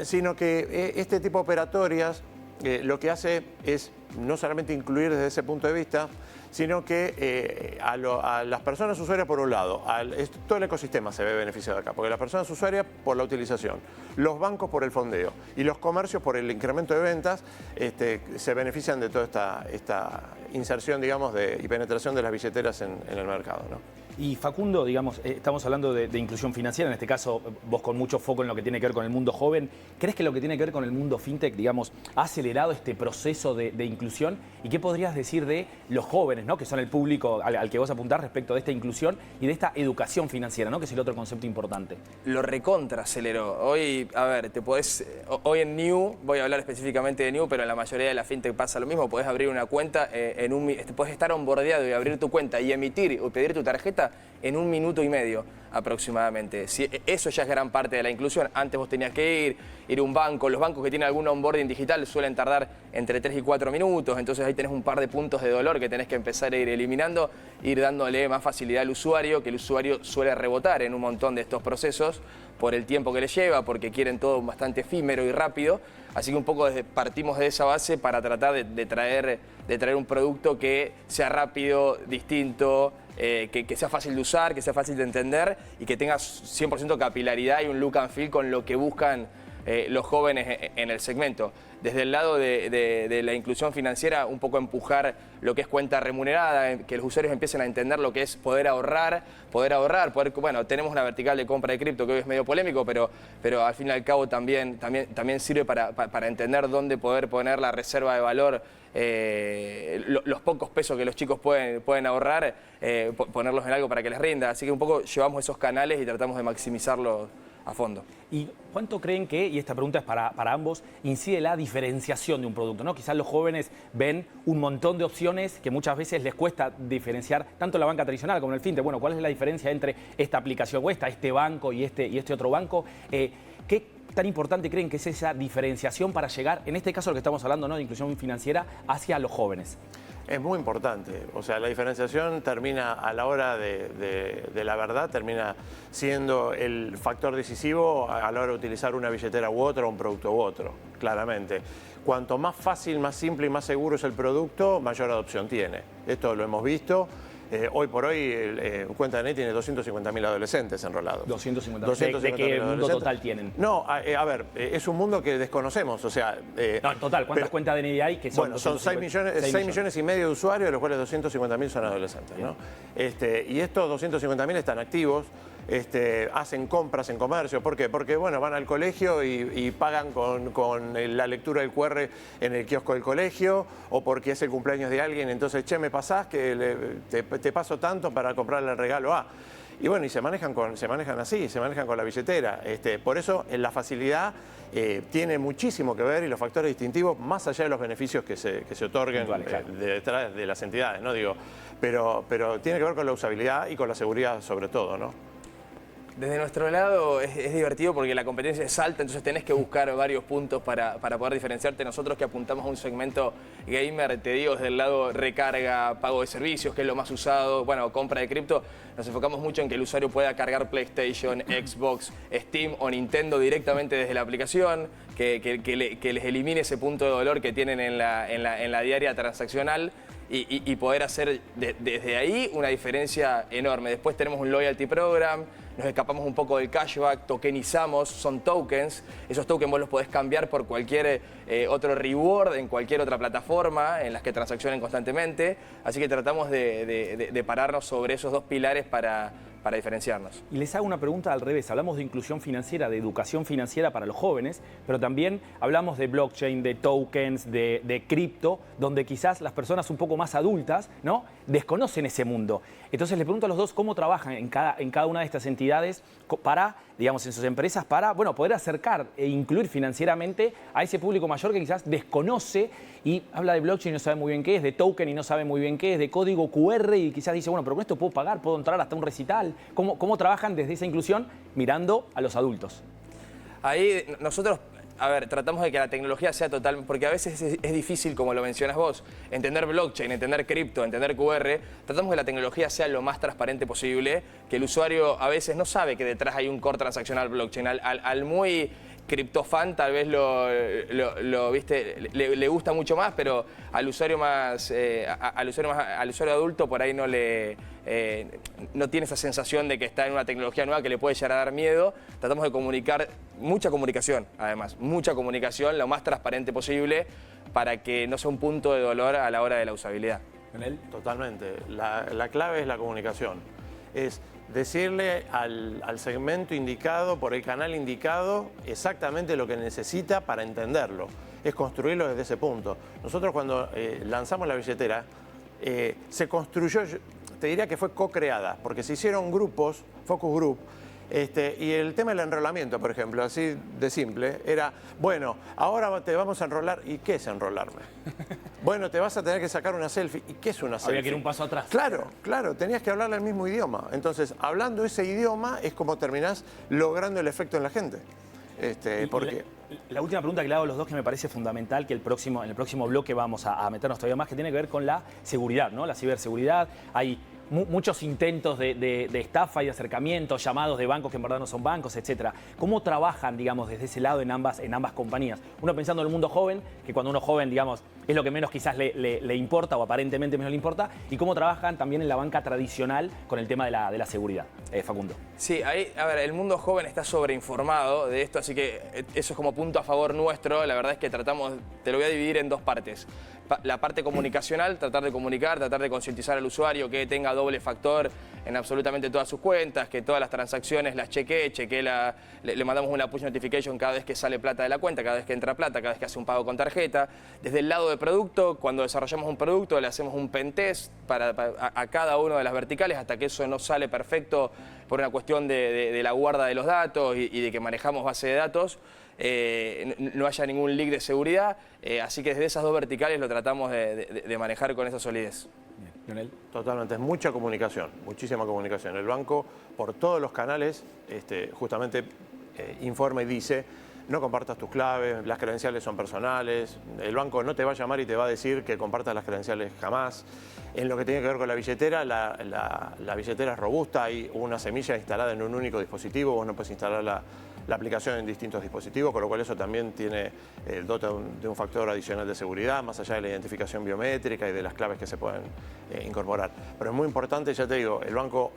Sino que este tipo de operatorias lo que hace es no solamente incluir desde ese punto de vista, sino que a las personas usuarias por un lado, todo el ecosistema se ve beneficiado acá, porque las personas usuarias por la utilización, los bancos por el fondeo y los comercios por el incremento de ventas se benefician de toda esta inserción, digamos, y penetración de las billeteras en el mercado, ¿no? Y Facundo, digamos, estamos hablando de inclusión financiera, en este caso vos con mucho foco en lo que tiene que ver con el mundo joven. ¿Crees que lo que tiene que ver con el mundo fintech, digamos, ha acelerado este proceso de inclusión? ¿Y qué podrías decir de los jóvenes, ¿no? que son el público al que vos apuntás respecto de esta inclusión y de esta educación financiera, ¿no? que es el otro concepto importante? Lo recontra aceleró. Hoy, a ver, hoy en New, voy a hablar específicamente de New, pero en la mayoría de la fintech pasa lo mismo. Podés abrir una cuenta, podés estar onboardeado y abrir tu cuenta y emitir o pedir tu tarjeta en 1 minuto y medio aproximadamente. Eso ya es gran parte de la inclusión. Antes vos tenías que ir a un banco. Los bancos que tienen algún onboarding digital suelen tardar entre 3 y 4 minutos, entonces ahí tenés un par de puntos de dolor que tenés que empezar a ir eliminando, ir dándole más facilidad al usuario, que el usuario suele rebotar en un montón de estos procesos por el tiempo que le lleva, porque quieren todo bastante efímero y rápido. Así que un poco partimos de esa base para tratar de traer un producto que sea rápido, distinto, que sea fácil de usar, que sea fácil de entender y que tenga 100% capilaridad y un look and feel con lo que buscan los jóvenes en el segmento. Desde el lado de la inclusión financiera, un poco empujar lo que es cuenta remunerada, que los usuarios empiecen a entender lo que es poder ahorrar, bueno, tenemos una vertical de compra de cripto que hoy es medio polémico, pero al fin y al cabo también sirve para entender dónde poder poner la reserva de valor, los pocos pesos que los chicos pueden ahorrar, ponerlos en algo para que les rinda. Así que un poco llevamos esos canales y tratamos de maximizarlos a fondo. ¿Y cuánto creen que, y esta pregunta es para ambos, incide la diferenciación de un producto, ¿no? Quizás los jóvenes ven un montón de opciones que muchas veces les cuesta diferenciar tanto en la banca tradicional como en el fintech. Bueno, ¿cuál es la diferencia entre esta aplicación o este banco y este otro banco? ¿Qué tan importante creen que es esa diferenciación para llegar, en este caso lo que estamos hablando, ¿no? de inclusión financiera, hacia los jóvenes? Es muy importante. O sea, la diferenciación termina a la hora de la verdad, termina siendo el factor decisivo a la hora de utilizar una billetera u otra, un producto u otro, claramente. Cuanto más fácil, más simple y más seguro es el producto, mayor adopción tiene. Esto lo hemos visto. Hoy por hoy, Cuenta de Net tiene 250.000 adolescentes enrolados. 250.000. ¿De qué mundo total tienen? No, a ver, es un mundo que desconocemos. O sea, no, en total, ¿cuántas cuentas de NID hay? Que son bueno, son 6 millones y medio de usuarios, de los cuales 250.000 son adolescentes, ¿no? Y estos 250.000 están activos. Hacen compras en comercio. ¿Por qué? Porque bueno, van al colegio y pagan con la lectura del QR en el kiosco del colegio, o porque es el cumpleaños de alguien, entonces, che, me pasás que te paso tanto para comprarle el regalo A. Y bueno, y se manejan así, se manejan con la billetera. Por eso la facilidad tiene muchísimo que ver, y los factores distintivos, más allá de los beneficios que se otorguen detrás de las entidades, ¿no? Digo, pero tiene que ver con la usabilidad y con la seguridad sobre todo, ¿no? Desde nuestro lado es divertido porque la competencia es alta, entonces tenés que buscar varios puntos para poder diferenciarte. Nosotros que apuntamos a un segmento gamer, te digo, desde el lado recarga, pago de servicios, que es lo más usado, bueno, compra de cripto, nos enfocamos mucho en que el usuario pueda cargar PlayStation, Xbox, Steam o Nintendo directamente desde la aplicación, que les elimine ese punto de dolor que tienen en la diaria transaccional. Y poder hacer desde ahí una diferencia enorme. Después tenemos un loyalty program, nos escapamos un poco del cashback, tokenizamos, son tokens. Esos tokens vos los podés cambiar por cualquier otro reward en cualquier otra plataforma en las que transaccionen constantemente. Así que tratamos de pararnos sobre esos dos pilares para diferenciarnos. Y les hago una pregunta al revés. Hablamos de inclusión financiera, de educación financiera para los jóvenes, pero también hablamos de blockchain, de tokens, de cripto, donde quizás las personas un poco más adultas, ¿no?, desconocen ese mundo. Entonces les pregunto a los dos cómo trabajan en cada una de estas entidades para, digamos, en sus empresas, para, bueno, poder acercar e incluir financieramente a ese público mayor que quizás desconoce y habla de blockchain y no sabe muy bien qué es, de token y no sabe muy bien qué es, de código QR y quizás dice, bueno, pero con esto puedo pagar, puedo entrar hasta un recital. ¿Cómo trabajan desde esa inclusión mirando a los adultos? Ahí nosotros, a ver, tratamos de que la tecnología sea total, porque a veces es difícil, como lo mencionas vos, entender blockchain, entender cripto, entender QR. Tratamos que la tecnología sea lo más transparente posible, que el usuario a veces no sabe que detrás hay un core transaccional blockchain. Al muy criptofan tal vez ¿viste? Le gusta mucho más, pero al usuario al usuario adulto por ahí no tiene esa sensación de que está en una tecnología nueva que le puede llegar a dar miedo. Tratamos de comunicar, mucha comunicación además, mucha comunicación, lo más transparente posible para que no sea un punto de dolor a la hora de la usabilidad. Totalmente. La clave es la comunicación. Es decirle al segmento indicado, por el canal indicado, exactamente lo que necesita para entenderlo. Es construirlo desde ese punto. Nosotros cuando lanzamos la billetera, se construyó, te diría que fue co-creada, porque se hicieron grupos, focus group, y el tema del enrolamiento, por ejemplo, así de simple, era, bueno, ahora te vamos a enrolar. ¿Y qué es enrolarme? Bueno, te vas a tener que sacar una selfie. ¿Y qué es una selfie? Había que ir un paso atrás. Claro, tenías que hablarle el mismo idioma. Entonces, hablando ese idioma es como terminás logrando el efecto en la gente. Porque... La última pregunta que le hago a los dos, que me parece fundamental, que en el próximo bloque vamos a meternos todavía más, que tiene que ver con la seguridad, ¿no? La ciberseguridad. Hay muchos intentos de estafa y de acercamiento, llamados de bancos que en verdad no son bancos, etcétera. ¿Cómo trabajan, digamos, desde ese lado en ambas compañías? Uno pensando en el mundo joven, que cuando uno joven, digamos, es lo que menos quizás le importa o aparentemente menos le importa, y cómo trabajan también en la banca tradicional con el tema de la seguridad. Facundo. Sí, ahí, a ver, el mundo joven está sobreinformado de esto, así que eso es como punto a favor nuestro. La verdad es que tratamos, te lo voy a dividir en dos partes. La parte comunicacional, tratar de comunicar, tratar de concientizar al usuario que tenga doble factor en absolutamente todas sus cuentas, que todas las transacciones las chequee, le mandamos una push notification cada vez que sale plata de la cuenta, cada vez que entra plata, cada vez que hace un pago con tarjeta. Desde el lado de producto, cuando desarrollamos un producto, le hacemos un pentest a cada una de las verticales hasta que eso no sale perfecto por una cuestión de la guarda de los datos y de que manejamos base de datos. No haya ningún leak de seguridad, así que desde esas dos verticales lo tratamos de manejar con esa solidez. Lionel. Totalmente, es mucha comunicación, muchísima comunicación. El banco, por todos los canales, justamente informa y dice, no compartas tus claves, las credenciales son personales, el banco no te va a llamar y te va a decir que compartas las credenciales jamás. En lo que tiene que ver con la billetera, la billetera es robusta, hay una semilla instalada en un único dispositivo, vos no puedes instalar la aplicación en distintos dispositivos, con lo cual eso también tiene dota de un factor adicional de seguridad, más allá de la identificación biométrica y de las claves que se pueden incorporar. Pero es muy importante, ya te digo, el banco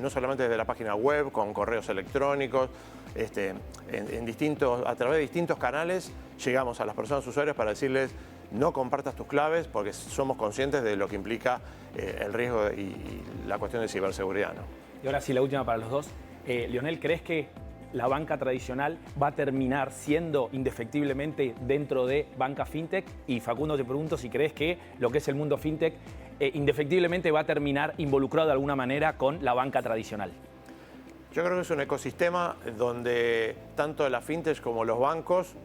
no solamente desde la página web, con correos electrónicos, a través de distintos canales llegamos a las personas usuarias para decirles no compartas tus claves porque somos conscientes de lo que implica el riesgo y la cuestión de ciberseguridad, ¿no? Y ahora sí, la última para los dos. Leonel, ¿crees que la banca tradicional va a terminar siendo indefectiblemente dentro de banca fintech? Y Facundo, te pregunto si crees que lo que es el mundo fintech indefectiblemente va a terminar involucrado de alguna manera con la banca tradicional. Yo creo que es un ecosistema donde tanto la fintech como los bancos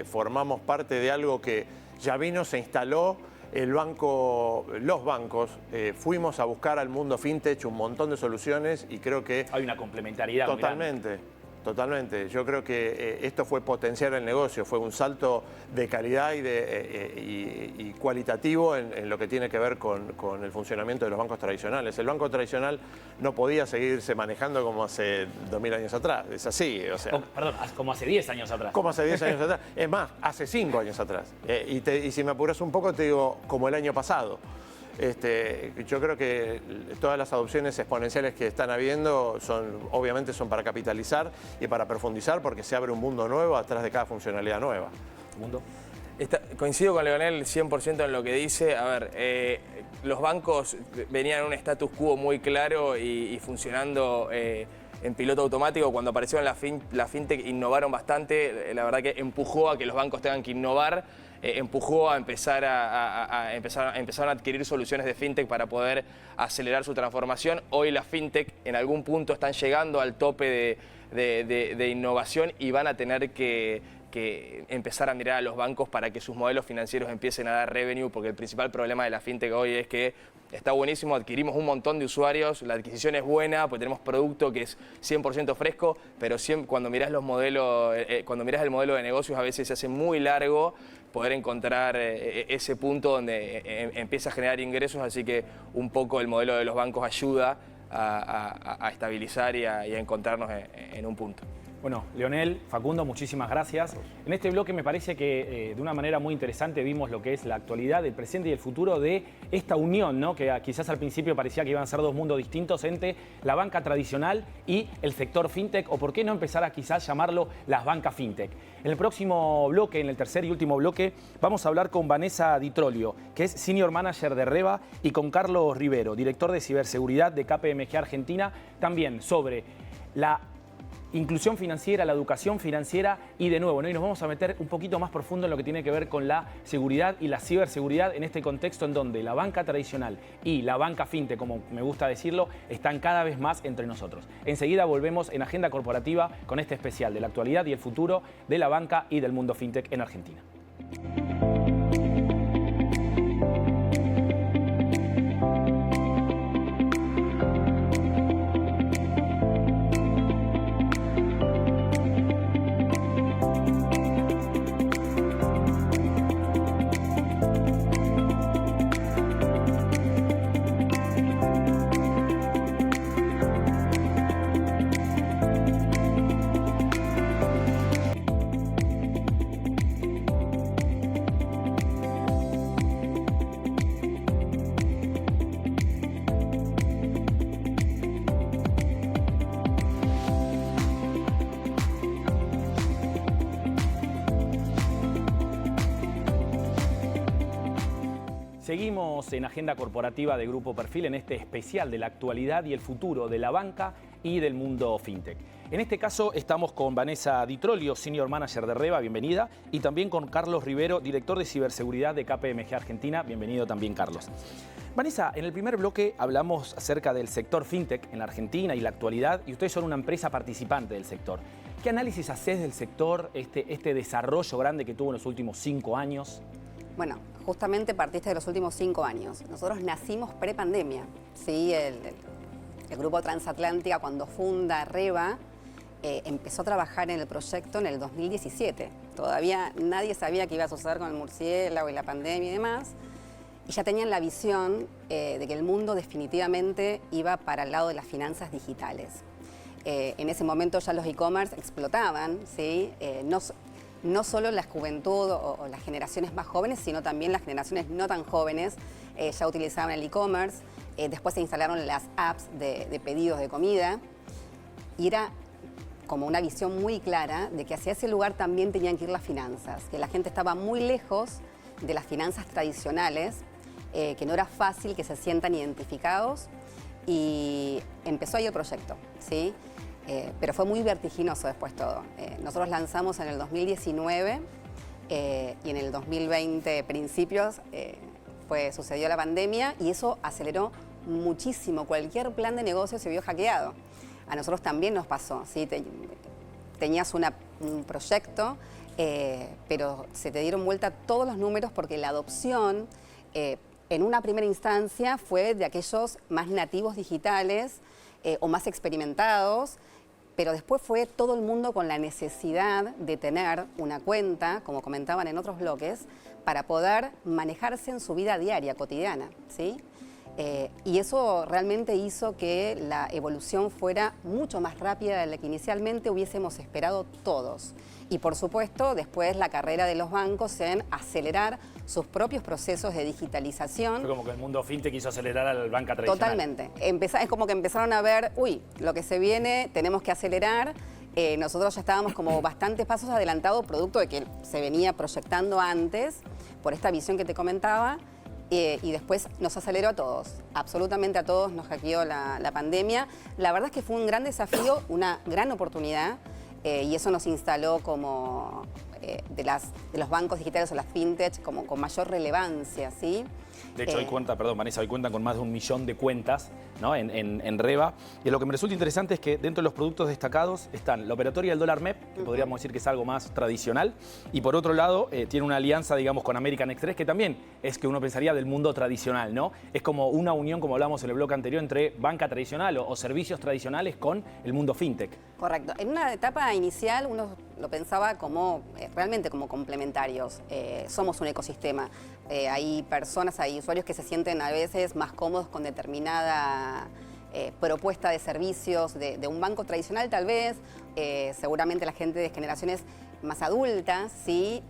formamos parte de algo que ya vino, se instaló. Los bancos fuimos a buscar al mundo fintech un montón de soluciones y creo que hay una complementariedad totalmente. Totalmente. Yo creo que esto fue potenciar el negocio, fue un salto de calidad y cualitativo en lo que tiene que ver con el funcionamiento de los bancos tradicionales. El banco tradicional no podía seguirse manejando como hace 2000 años atrás, es así. O sea, perdón, como hace 10 años atrás. Como hace 10 años atrás. Es más, hace 5 años atrás. Y si me apuras un poco, te digo, como el año pasado. Yo creo que todas las adopciones exponenciales que están habiendo obviamente son para capitalizar y para profundizar porque se abre un mundo nuevo atrás de cada funcionalidad nueva. ¿Mundo? Coincido con Leonel 100% en lo que dice. A ver, los bancos venían en un status quo muy claro y funcionando en piloto automático. Cuando aparecieron la fintech innovaron bastante. La verdad que empujó a que los bancos tengan que innovar. Empujó a empezar empezaron a adquirir soluciones de fintech para poder acelerar su transformación. Hoy las fintech en algún punto están llegando al tope de innovación y van a tener que empezar a mirar a los bancos para que sus modelos financieros empiecen a dar revenue, porque el principal problema de la fintech hoy es que está buenísimo, adquirimos un montón de usuarios, la adquisición es buena, porque tenemos producto que es 100% fresco, pero cuando mirás los modelos, cuando mirás el modelo de negocios a veces se hace muy largo poder encontrar ese punto donde empieza a generar ingresos, así que un poco el modelo de los bancos ayuda a estabilizar y a encontrarnos en un punto. Bueno, Leonel, Facundo, muchísimas gracias. En este bloque me parece que de una manera muy interesante vimos lo que es la actualidad, el presente y el futuro de esta unión, ¿no? Que quizás al principio parecía que iban a ser dos mundos distintos entre la banca tradicional y el sector fintech, o por qué no empezar a quizás llamarlo las bancas fintech. En el próximo bloque, en el tercer y último bloque, vamos a hablar con Vanessa Di Trollio, que es Senior Manager de Reva, y con Carlos Rivero, director de ciberseguridad de KPMG Argentina, también sobre la inclusión financiera, la educación financiera y de nuevo, ¿no? Y nos vamos a meter un poquito más profundo en lo que tiene que ver con la seguridad y la ciberseguridad en este contexto en donde la banca tradicional y la banca fintech, como me gusta decirlo, están cada vez más entre nosotros. Enseguida volvemos en Agenda Corporativa con este especial de la actualidad y el futuro de la banca y del mundo fintech en Argentina. Seguimos en Agenda Corporativa de Grupo Perfil en este especial de la actualidad y el futuro de la banca y del mundo fintech. En este caso estamos con Vanessa Di Trollio, Senior Manager de Reva, bienvenida, y también con Carlos Rivero, Director de Ciberseguridad de KPMG Argentina, bienvenido también Carlos. Vanessa, en el primer bloque hablamos acerca del sector fintech en la Argentina y la actualidad, y ustedes son una empresa participante del sector. ¿Qué análisis hacés del sector, este desarrollo grande que tuvo en los últimos 5 años? Bueno, justamente partiste de los últimos 5 años. Nosotros nacimos pre-pandemia. ¿Sí? El Grupo Transatlántica, cuando funda Reva, empezó a trabajar en el proyecto en el 2017. Todavía nadie sabía qué iba a suceder con el murciélago y la pandemia y demás. Y ya tenían la visión de que el mundo definitivamente iba para el lado de las finanzas digitales. En ese momento ya los e-commerce explotaban, ¿sí? No solo la juventud o las generaciones más jóvenes, sino también las generaciones no tan jóvenes ya utilizaban el e-commerce. Después se instalaron las apps de pedidos de comida y era como una visión muy clara de que hacia ese lugar también tenían que ir las finanzas, que la gente estaba muy lejos de las finanzas tradicionales, que no era fácil que se sientan identificados, y empezó ahí el proyecto, ¿sí? Pero fue muy vertiginoso después todo. Nosotros lanzamos en el 2019 y en el 2020 principios sucedió la pandemia y eso aceleró muchísimo. Cualquier plan de negocio se vio hackeado. A nosotros también nos pasó, ¿sí? Tenías un proyecto, pero se te dieron vuelta todos los números porque la adopción en una primera instancia fue de aquellos más nativos digitales o más experimentados, pero después fue todo el mundo con la necesidad de tener una cuenta, como comentaban en otros bloques, para poder manejarse en su vida diaria, cotidiana, ¿sí? Y eso realmente hizo que la evolución fuera mucho más rápida de la que inicialmente hubiésemos esperado todos. Y por supuesto, después la carrera de los bancos en acelerar sus propios procesos de digitalización. Fue como que el mundo fintech quiso acelerar al banca tradicional. Totalmente. Es como que empezaron a ver, uy, lo que se viene, tenemos que acelerar. Nosotros ya estábamos como bastantes pasos adelantados, producto de que se venía proyectando antes, por esta visión que te comentaba. Y después nos aceleró a todos, absolutamente a todos, nos hackeó la pandemia. La verdad es que fue un gran desafío, una gran oportunidad, y eso nos instaló como de los bancos digitales o las fintech como con mayor relevancia, ¿sí? De hecho, hoy cuenta, perdón, Vanessa, hoy cuentan con más de 1 millón de cuentas, ¿no? en Reva. Y lo que me resulta interesante es que dentro de los productos destacados están la operatoria del dólar MEP, que podríamos decir que es algo más tradicional, y por otro lado tiene una alianza, digamos, con American Express, que también es que uno pensaría del mundo tradicional, ¿no? Es como una unión, como hablamos en el bloque anterior, entre banca tradicional o servicios tradicionales con el mundo fintech. Correcto. En una etapa inicial uno lo pensaba como realmente como complementarios. Somos un ecosistema. Hay personas, hay usuarios que se sienten a veces más cómodos con determinada propuesta de servicios de un banco tradicional tal vez, seguramente la gente de generaciones más adultas, ¿sí?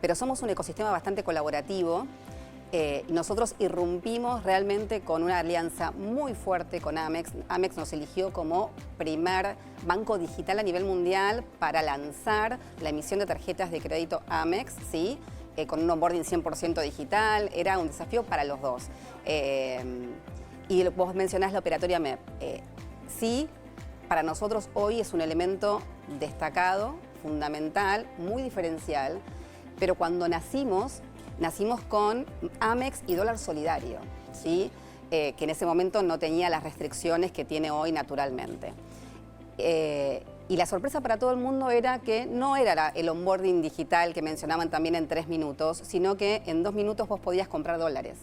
Pero somos un ecosistema bastante colaborativo. Nosotros irrumpimos realmente con una alianza muy fuerte con Amex. Amex nos eligió como primer banco digital a nivel mundial para lanzar la emisión de tarjetas de crédito Amex, ¿sí? Con un onboarding 100% digital. Era un desafío para los dos. Y vos mencionás la operatoria MEP. Sí, para nosotros hoy es un elemento destacado, fundamental, muy diferencial, pero cuando nacimos con Amex y dólar solidario, ¿sí? Que en ese momento no tenía las restricciones que tiene hoy naturalmente. Y la sorpresa para todo el mundo era que no era el onboarding digital que mencionaban también en 3 minutos, sino que en 2 minutos vos podías comprar dólares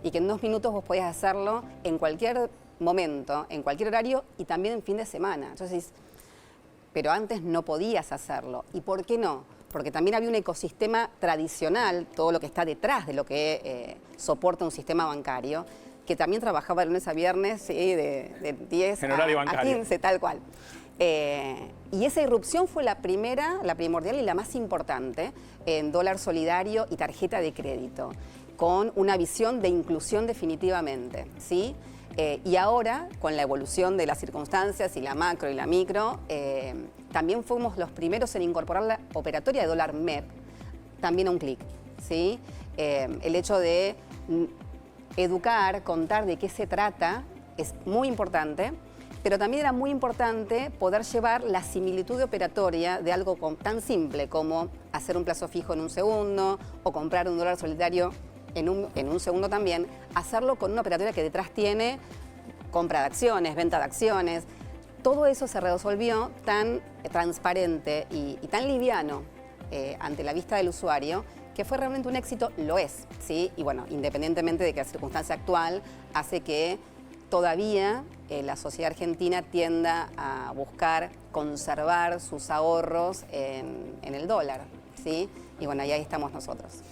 y que en 2 minutos vos podías hacerlo en cualquier momento, en cualquier horario y también en fin de semana. Entonces, pero antes no podías hacerlo. ¿Y por qué no? Porque también había un ecosistema tradicional, todo lo que está detrás de lo que soporta un sistema bancario, que también trabajaba de lunes a viernes, ¿sí? de 10 a 15, tal cual. Y esa irrupción fue la primordial y la más importante en dólar solidario y tarjeta de crédito, con una visión de inclusión definitivamente, ¿sí? Y ahora, con la evolución de las circunstancias y la macro y la micro, también fuimos los primeros en incorporar la operatoria de dólar MEP, también a un clic, ¿sí? El hecho de educar, contar de qué se trata, es muy importante, pero también era muy importante poder llevar la similitud de operatoria de algo tan simple como hacer un plazo fijo en 1 segundo o comprar un dólar solidario en un segundo también, hacerlo con una operatoria que detrás tiene compra de acciones, venta de acciones. Todo eso se resolvió tan transparente y tan liviano ante la vista del usuario que fue realmente un éxito, lo es, ¿sí? Y bueno, independientemente de que la circunstancia actual hace que todavía la sociedad argentina tienda a buscar conservar sus ahorros en el dólar, ¿sí? Y bueno, ahí estamos nosotros.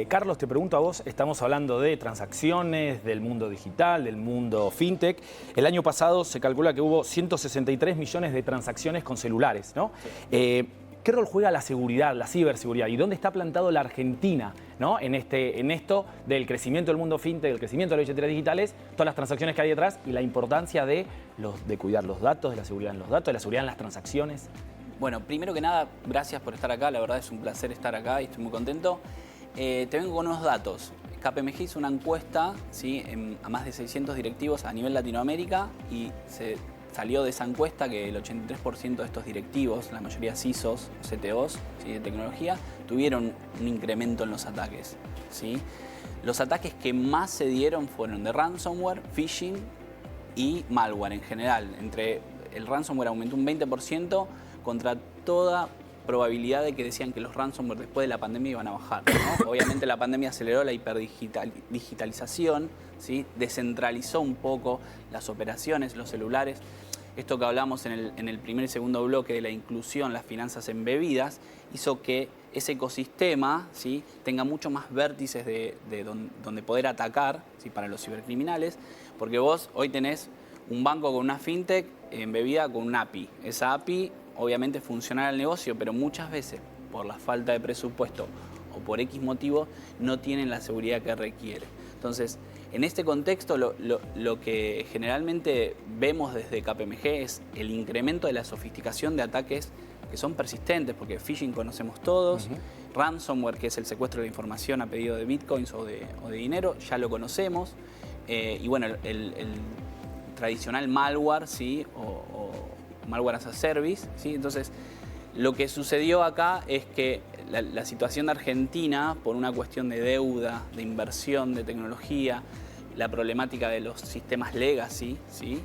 Carlos, te pregunto a vos, estamos hablando de transacciones, del mundo digital, del mundo fintech. El año pasado se calcula que hubo 163 millones de transacciones con celulares, ¿no? ¿Qué rol juega la seguridad, la ciberseguridad? ¿Y dónde está plantado la Argentina, ¿no? en esto del crecimiento del mundo fintech, del crecimiento de las billeteras digitales, todas las transacciones que hay detrás y la importancia de cuidar los datos, de la seguridad en los datos, de la seguridad en las transacciones? Bueno, primero que nada, gracias por estar acá. La verdad es un placer estar acá y estoy muy contento. Te vengo con unos datos. KPMG hizo una encuesta, ¿sí?, a más de 600 directivos a nivel Latinoamérica y se salió de esa encuesta que el 83% de estos directivos, la mayoría CISOs o CTOs, ¿sí?, de tecnología, tuvieron un incremento en los ataques, ¿sí? Los ataques que más se dieron fueron de ransomware, phishing y malware en general. El ransomware aumentó un 20% contra toda probabilidad de que decían que los ransomware después de la pandemia iban a bajar, ¿no? Obviamente la pandemia aceleró la hiperdigitalización, ¿sí?, descentralizó un poco las operaciones, los celulares. Esto que hablamos en el primer y segundo bloque de la inclusión, las finanzas embebidas, hizo que ese ecosistema, ¿sí?, tenga mucho más vértices de donde poder atacar, ¿sí?, para los cibercriminales, porque vos hoy tenés un banco con una fintech embebida con un API. Esa API obviamente funciona el negocio, pero muchas veces por la falta de presupuesto o por X motivo no tienen la seguridad que requiere. Entonces, en este contexto lo que generalmente vemos desde KPMG es el incremento de la sofisticación de ataques que son persistentes, porque phishing conocemos todos, ransomware, que es el secuestro de información a pedido de bitcoins o de dinero, ya lo conocemos, y bueno, el tradicional malware, ¿sí?, o malware as a service, ¿sí? Entonces, lo que sucedió acá es que la situación de Argentina, por una cuestión de deuda, de inversión, de tecnología, la problemática de los sistemas legacy, ¿sí?,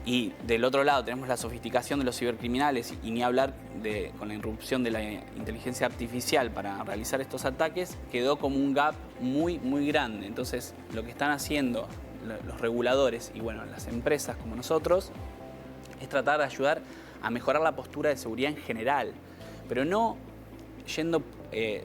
y del otro lado tenemos la sofisticación de los cibercriminales y ni hablar con la irrupción de la inteligencia artificial para realizar estos ataques, quedó como un gap muy, muy grande. Entonces, lo que están haciendo los reguladores y bueno, las empresas como nosotros es tratar de ayudar a mejorar la postura de seguridad en general, pero no yendo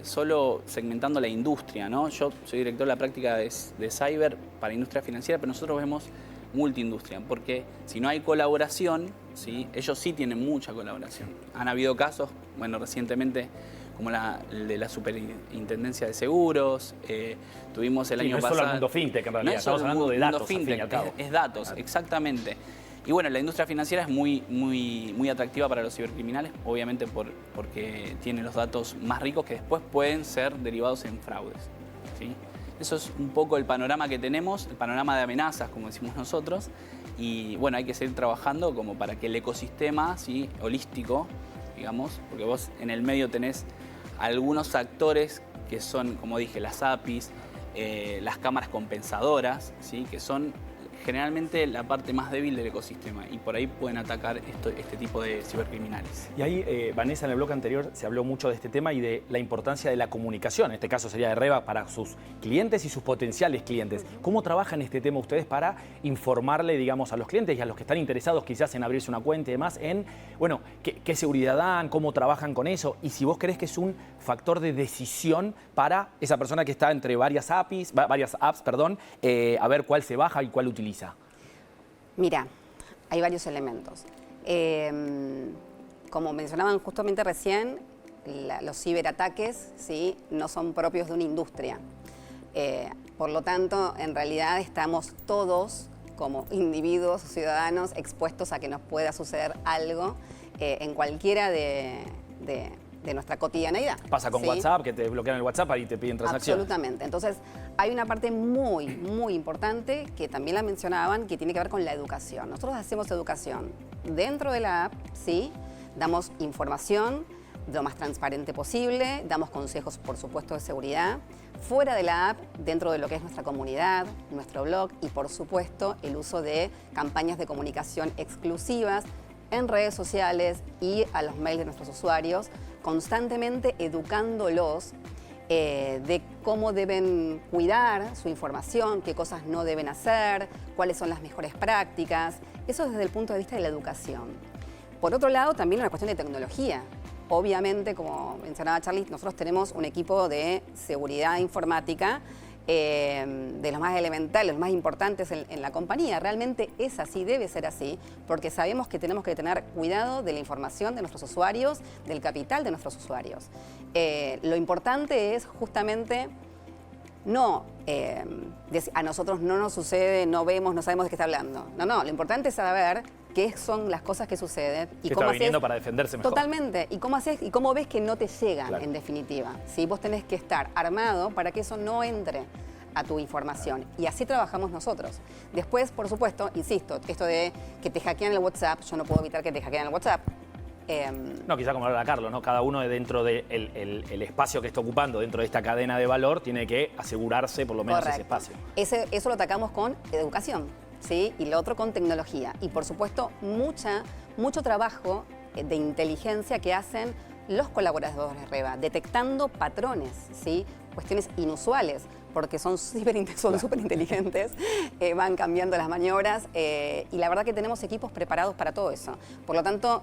solo segmentando la industria, ¿no? Yo soy director de la práctica de cyber para industria financiera, pero nosotros vemos multiindustria, porque si no hay colaboración, ¿sí?, ellos sí tienen mucha colaboración. Han habido casos, bueno, recientemente, como el de la Superintendencia de Seguros, tuvimos el año pasado... No es solo el mundo fintech, en realidad, estamos hablando de datos, fintech, al fin y al cabo. Es datos, claro. Exactamente. Y bueno, la industria financiera es muy atractiva para los cibercriminales, obviamente porque tiene los datos más ricos que después pueden ser derivados en fraudes, ¿sí? Eso es un poco el panorama que tenemos, el panorama de amenazas, como decimos nosotros, y bueno, hay que seguir trabajando como para que el ecosistema, ¿sí?, holístico, digamos, porque vos en el medio tenés algunos actores que son, como dije, las APIs, las cámaras compensadoras, ¿sí?, que son generalmente la parte más débil del ecosistema y por ahí pueden atacar este tipo de cibercriminales. Y ahí, Vanessa, en el bloque anterior se habló mucho de este tema y de la importancia de la comunicación, en este caso sería de Reva, para sus clientes y sus potenciales clientes. ¿Cómo trabajan este tema ustedes para informarle, digamos, a los clientes y a los que están interesados quizás en abrirse una cuenta y demás, en, bueno, qué seguridad dan, cómo trabajan con eso y si vos crees que es un factor de decisión para esa persona que está entre varias apps, a ver cuál se baja y cuál utiliza? Mira, hay varios elementos. Como mencionaban justamente recién, los ciberataques, ¿sí?, no son propios de una industria. Por lo tanto, en realidad estamos todos como individuos o ciudadanos expuestos a que nos pueda suceder algo en cualquiera de nuestra cotidianeidad. Pasa con, ¿sí?, WhatsApp, que te bloquean el WhatsApp y te piden transacciones. Absolutamente. Entonces, hay una parte muy, muy importante que también la mencionaban, que tiene que ver con la educación. Nosotros hacemos educación dentro de la app, ¿sí? Damos información lo más transparente posible, damos consejos, por supuesto, de seguridad. Fuera de la app, dentro de lo que es nuestra comunidad, nuestro blog y, por supuesto, el uso de campañas de comunicación exclusivas en redes sociales y a los mails de nuestros usuarios, constantemente educándolos de cómo deben cuidar su información, qué cosas no deben hacer, cuáles son las mejores prácticas. Eso desde el punto de vista de la educación. Por otro lado, también una cuestión de tecnología. Obviamente, como mencionaba Charlie, nosotros tenemos un equipo de seguridad informática de los más elementales, los más importantes en la compañía. Realmente es así, debe ser así, porque sabemos que tenemos que tener cuidado de la información de nuestros usuarios, del capital de nuestros usuarios. Lo importante es justamente no, a nosotros no nos sucede, no vemos, no sabemos de qué está hablando. No, lo importante es saber qué son las cosas que suceden y que cómo está viniendo haces, para defenderse mejor. Totalmente, y cómo haces y cómo ves que no te llegan, claro, en definitiva. ¿Sí? Vos tenés que estar armado para que eso no entre a tu información. Y así trabajamos nosotros. Después, por supuesto, insisto, esto de que te hackean el WhatsApp, yo no puedo evitar que te hackean el WhatsApp. No, quizá como habla Carlos, ¿no? Cada uno dentro del el espacio que está ocupando, dentro de esta cadena de valor, tiene que asegurarse por lo menos ese espacio. Eso lo atacamos con educación, ¿sí? Y lo otro con tecnología. Y por supuesto, mucho trabajo de inteligencia que hacen los colaboradores de REVA, detectando patrones, ¿sí? Cuestiones inusuales, porque son súper inteligentes, van cambiando las maniobras y la verdad que tenemos equipos preparados para todo eso. Por lo tanto,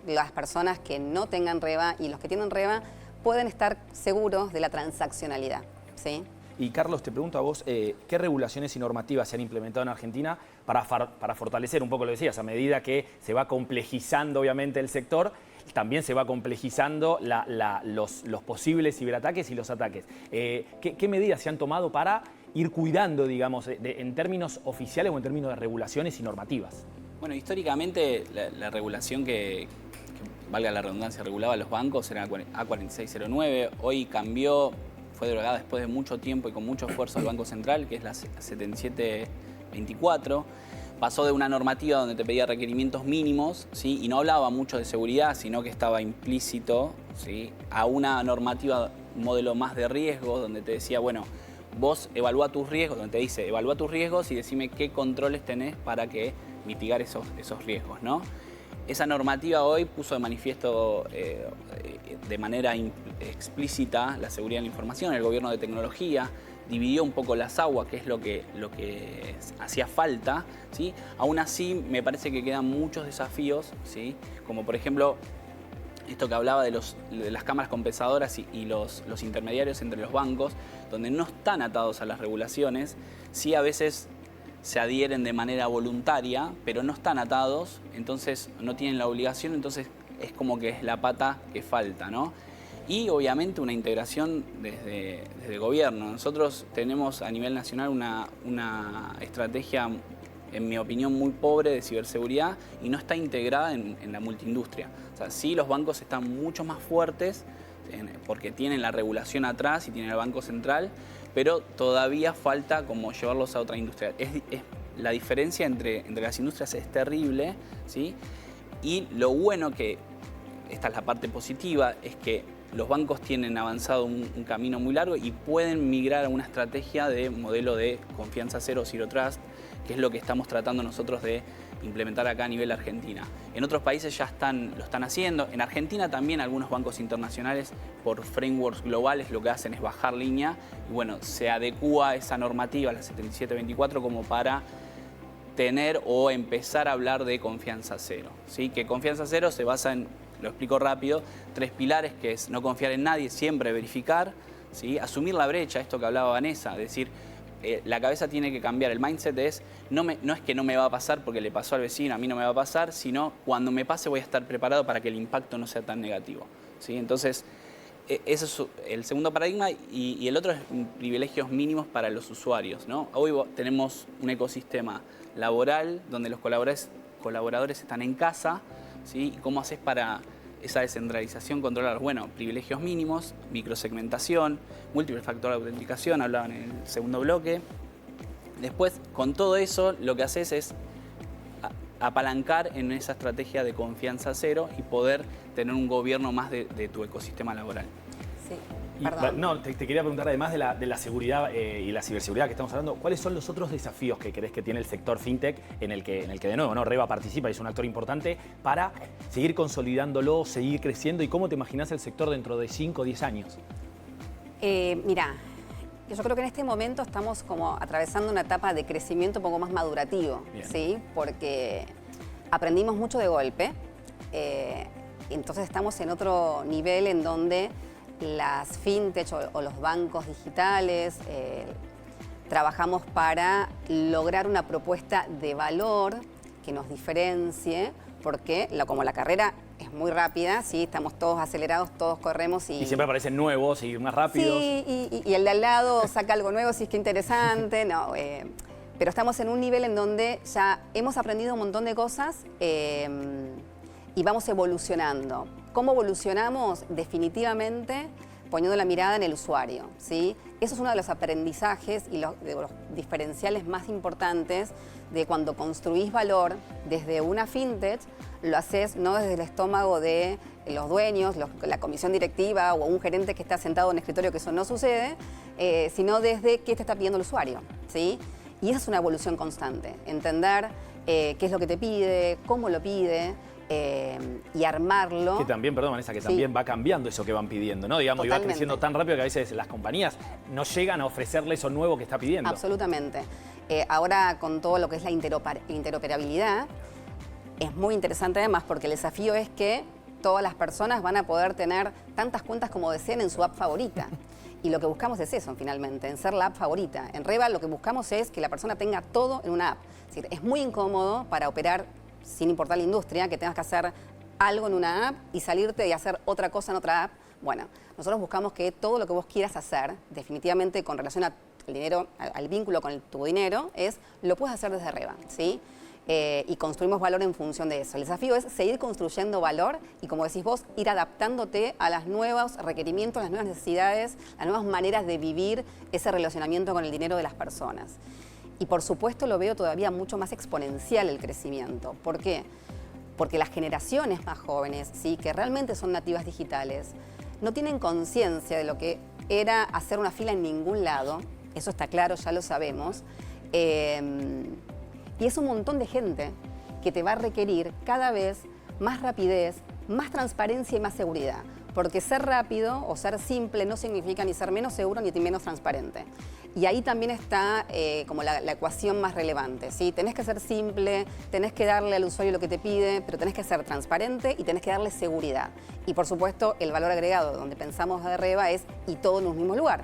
las personas que no tengan REVA y los que tienen REVA pueden estar seguros de la transaccionalidad, ¿sí? Y Carlos, te pregunto a vos, ¿qué regulaciones y normativas se han implementado en Argentina para fortalecer, un poco lo decías, a medida que se va complejizando obviamente el sector, también se va complejizando los posibles ciberataques y los ataques? ¿Qué medidas se han tomado para ir cuidando, digamos, en términos oficiales o en términos de regulaciones y normativas? Bueno, históricamente la regulación que, valga la redundancia, regulaba a los bancos era A4609. Hoy cambió, fue derogada después de mucho tiempo y con mucho esfuerzo al Banco Central, que es la 7724. Pasó de una normativa donde te pedía requerimientos mínimos, ¿sí? Y no hablaba mucho de seguridad, sino que estaba implícito, ¿sí? A una normativa, un modelo más de riesgo, donde te decía, bueno, vos evalúa tus riesgos, donde te dice, evalúa tus riesgos y decime qué controles tenés para que mitigar esos riesgos, ¿no? Esa normativa hoy puso de manifiesto de manera explícita la seguridad de la información, el gobierno de tecnología, dividió un poco las aguas, que es lo que hacía falta, ¿sí? Aún así, me parece que quedan muchos desafíos, ¿sí? Como por ejemplo, esto que hablaba de las cámaras compensadoras y los intermediarios entre los bancos, donde no están atados a las regulaciones, sí a veces se adhieren de manera voluntaria, pero no están atados, entonces no tienen la obligación, entonces es como que es la pata que falta, ¿no? Y obviamente una integración desde el gobierno. Nosotros tenemos a nivel nacional una estrategia, en mi opinión, muy pobre de ciberseguridad y no está integrada en la multiindustria. O sea, sí, los bancos están mucho más fuertes porque tienen la regulación atrás y tienen el Banco Central, pero todavía falta como llevarlos a otra industria. La diferencia entre las industrias es terrible, ¿sí? Y lo bueno que, esta es la parte positiva, es que los bancos tienen avanzado un camino muy largo y pueden migrar a una estrategia de modelo de confianza cero, Zero Trust, que es lo que estamos tratando nosotros de implementar acá a nivel Argentina. En otros países ya lo están haciendo. En Argentina también algunos bancos internacionales por frameworks globales lo que hacen es bajar línea y bueno, se adecúa esa normativa, la 7724, como para tener o empezar a hablar de confianza cero, ¿sí? Que confianza cero se basa en, lo explico rápido, 3 pilares, que es no confiar en nadie, siempre verificar, ¿sí? Asumir la brecha, esto que hablaba Vanessa, es decir, la cabeza tiene que cambiar, el mindset es, no es que no me va a pasar porque le pasó al vecino, a mí no me va a pasar, sino cuando me pase voy a estar preparado para que el impacto no sea tan negativo, ¿sí? Entonces, ese es el segundo paradigma y el otro es privilegios mínimos para los usuarios, ¿no? Hoy tenemos un ecosistema laboral donde los colaboradores están en casa, ¿sí? ¿Y cómo haces para esa descentralización controlar? Bueno, privilegios mínimos, microsegmentación, múltiple factor de autenticación, hablaban en el segundo bloque. Después, con todo eso, lo que haces es apalancar en esa estrategia de confianza cero y poder tener un gobierno más de tu ecosistema laboral. Sí. No, te quería preguntar, además de la seguridad y la ciberseguridad que estamos hablando, ¿cuáles son los otros desafíos que crees que tiene el sector fintech en el que de nuevo, ¿no? REVA participa y es un actor importante para seguir consolidándolo, seguir creciendo? ¿Y cómo te imaginas el sector dentro de 5 o 10 años? Mirá, yo creo que en este momento estamos como atravesando una etapa de crecimiento un poco más madurativo, ¿sí? Porque aprendimos mucho de golpe, entonces estamos en otro nivel en donde las fintech o los bancos digitales trabajamos para lograr una propuesta de valor que nos diferencie, porque como la carrera es muy rápida, ¿sí? Estamos todos acelerados, todos corremos Y siempre aparecen nuevos y más rápidos. Sí, y el de al lado saca algo nuevo, si es que interesante, no, pero estamos en un nivel en donde ya hemos aprendido un montón de cosas y vamos evolucionando. ¿Cómo evolucionamos? Definitivamente poniendo la mirada en el usuario, ¿sí? Eso es uno de los aprendizajes y de los diferenciales más importantes de cuando construís valor desde una fintech, lo haces no desde el estómago de los dueños, la comisión directiva o un gerente que está sentado en el escritorio, que eso no sucede, sino desde qué te está pidiendo el usuario, ¿sí? Y esa es una evolución constante, entender qué es lo que te pide, cómo lo pide, y armarlo. Que también, perdón Vanessa, que también va cambiando eso que van pidiendo, ¿no? Digamos, y va creciendo tan rápido que a veces las compañías no llegan a ofrecerle eso nuevo que está pidiendo. Absolutamente. Ahora con todo lo que es la interoperabilidad, es muy interesante además porque el desafío es que todas las personas van a poder tener tantas cuentas como deseen en su app favorita. Y lo que buscamos es eso, finalmente, en ser la app favorita. En Reva lo que buscamos es que la persona tenga todo en una app. Es decir, es muy incómodo para operar, sin importar la industria, que tengas que hacer algo en una app y salirte y hacer otra cosa en otra app. Bueno, nosotros buscamos que todo lo que vos quieras hacer, definitivamente con relación al dinero, al vínculo con tu dinero, lo puedes hacer desde Reva, ¿sí? Y construimos valor en función de eso. El desafío es seguir construyendo valor y, como decís vos, ir adaptándote a los nuevos requerimientos, las nuevas necesidades, las nuevas maneras de vivir ese relacionamiento con el dinero de las personas. Y por supuesto lo veo todavía mucho más exponencial el crecimiento. ¿Por qué? Porque las generaciones más jóvenes, ¿sí? Que realmente son nativas digitales, no tienen conciencia de lo que era hacer una fila en ningún lado. Eso está claro, ya lo sabemos. Y es un montón de gente que te va a requerir cada vez más rapidez, más transparencia y más seguridad. Porque ser rápido o ser simple no significa ni ser menos seguro ni menos transparente. Y ahí también está como la ecuación más relevante, ¿sí? Tenés que ser simple, tenés que darle al usuario lo que te pide, pero tenés que ser transparente y tenés que darle seguridad. Y por supuesto, el valor agregado donde pensamos de Reva es y todo en un mismo lugar.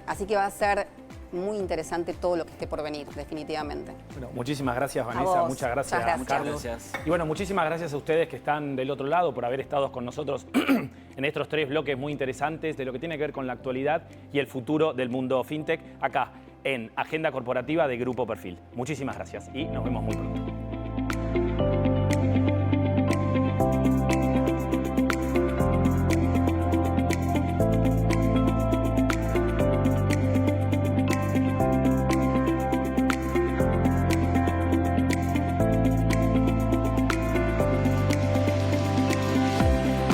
Así que va a ser muy interesante todo lo que esté por venir, definitivamente. Bueno, muchísimas gracias, Vanessa. Muchas gracias, Carlos. Y bueno, muchísimas gracias a ustedes que están del otro lado por haber estado con nosotros en estos 3 bloques muy interesantes de lo que tiene que ver con la actualidad y el futuro del mundo fintech acá en Agenda Corporativa de Grupo Perfil. Muchísimas gracias y nos vemos muy pronto.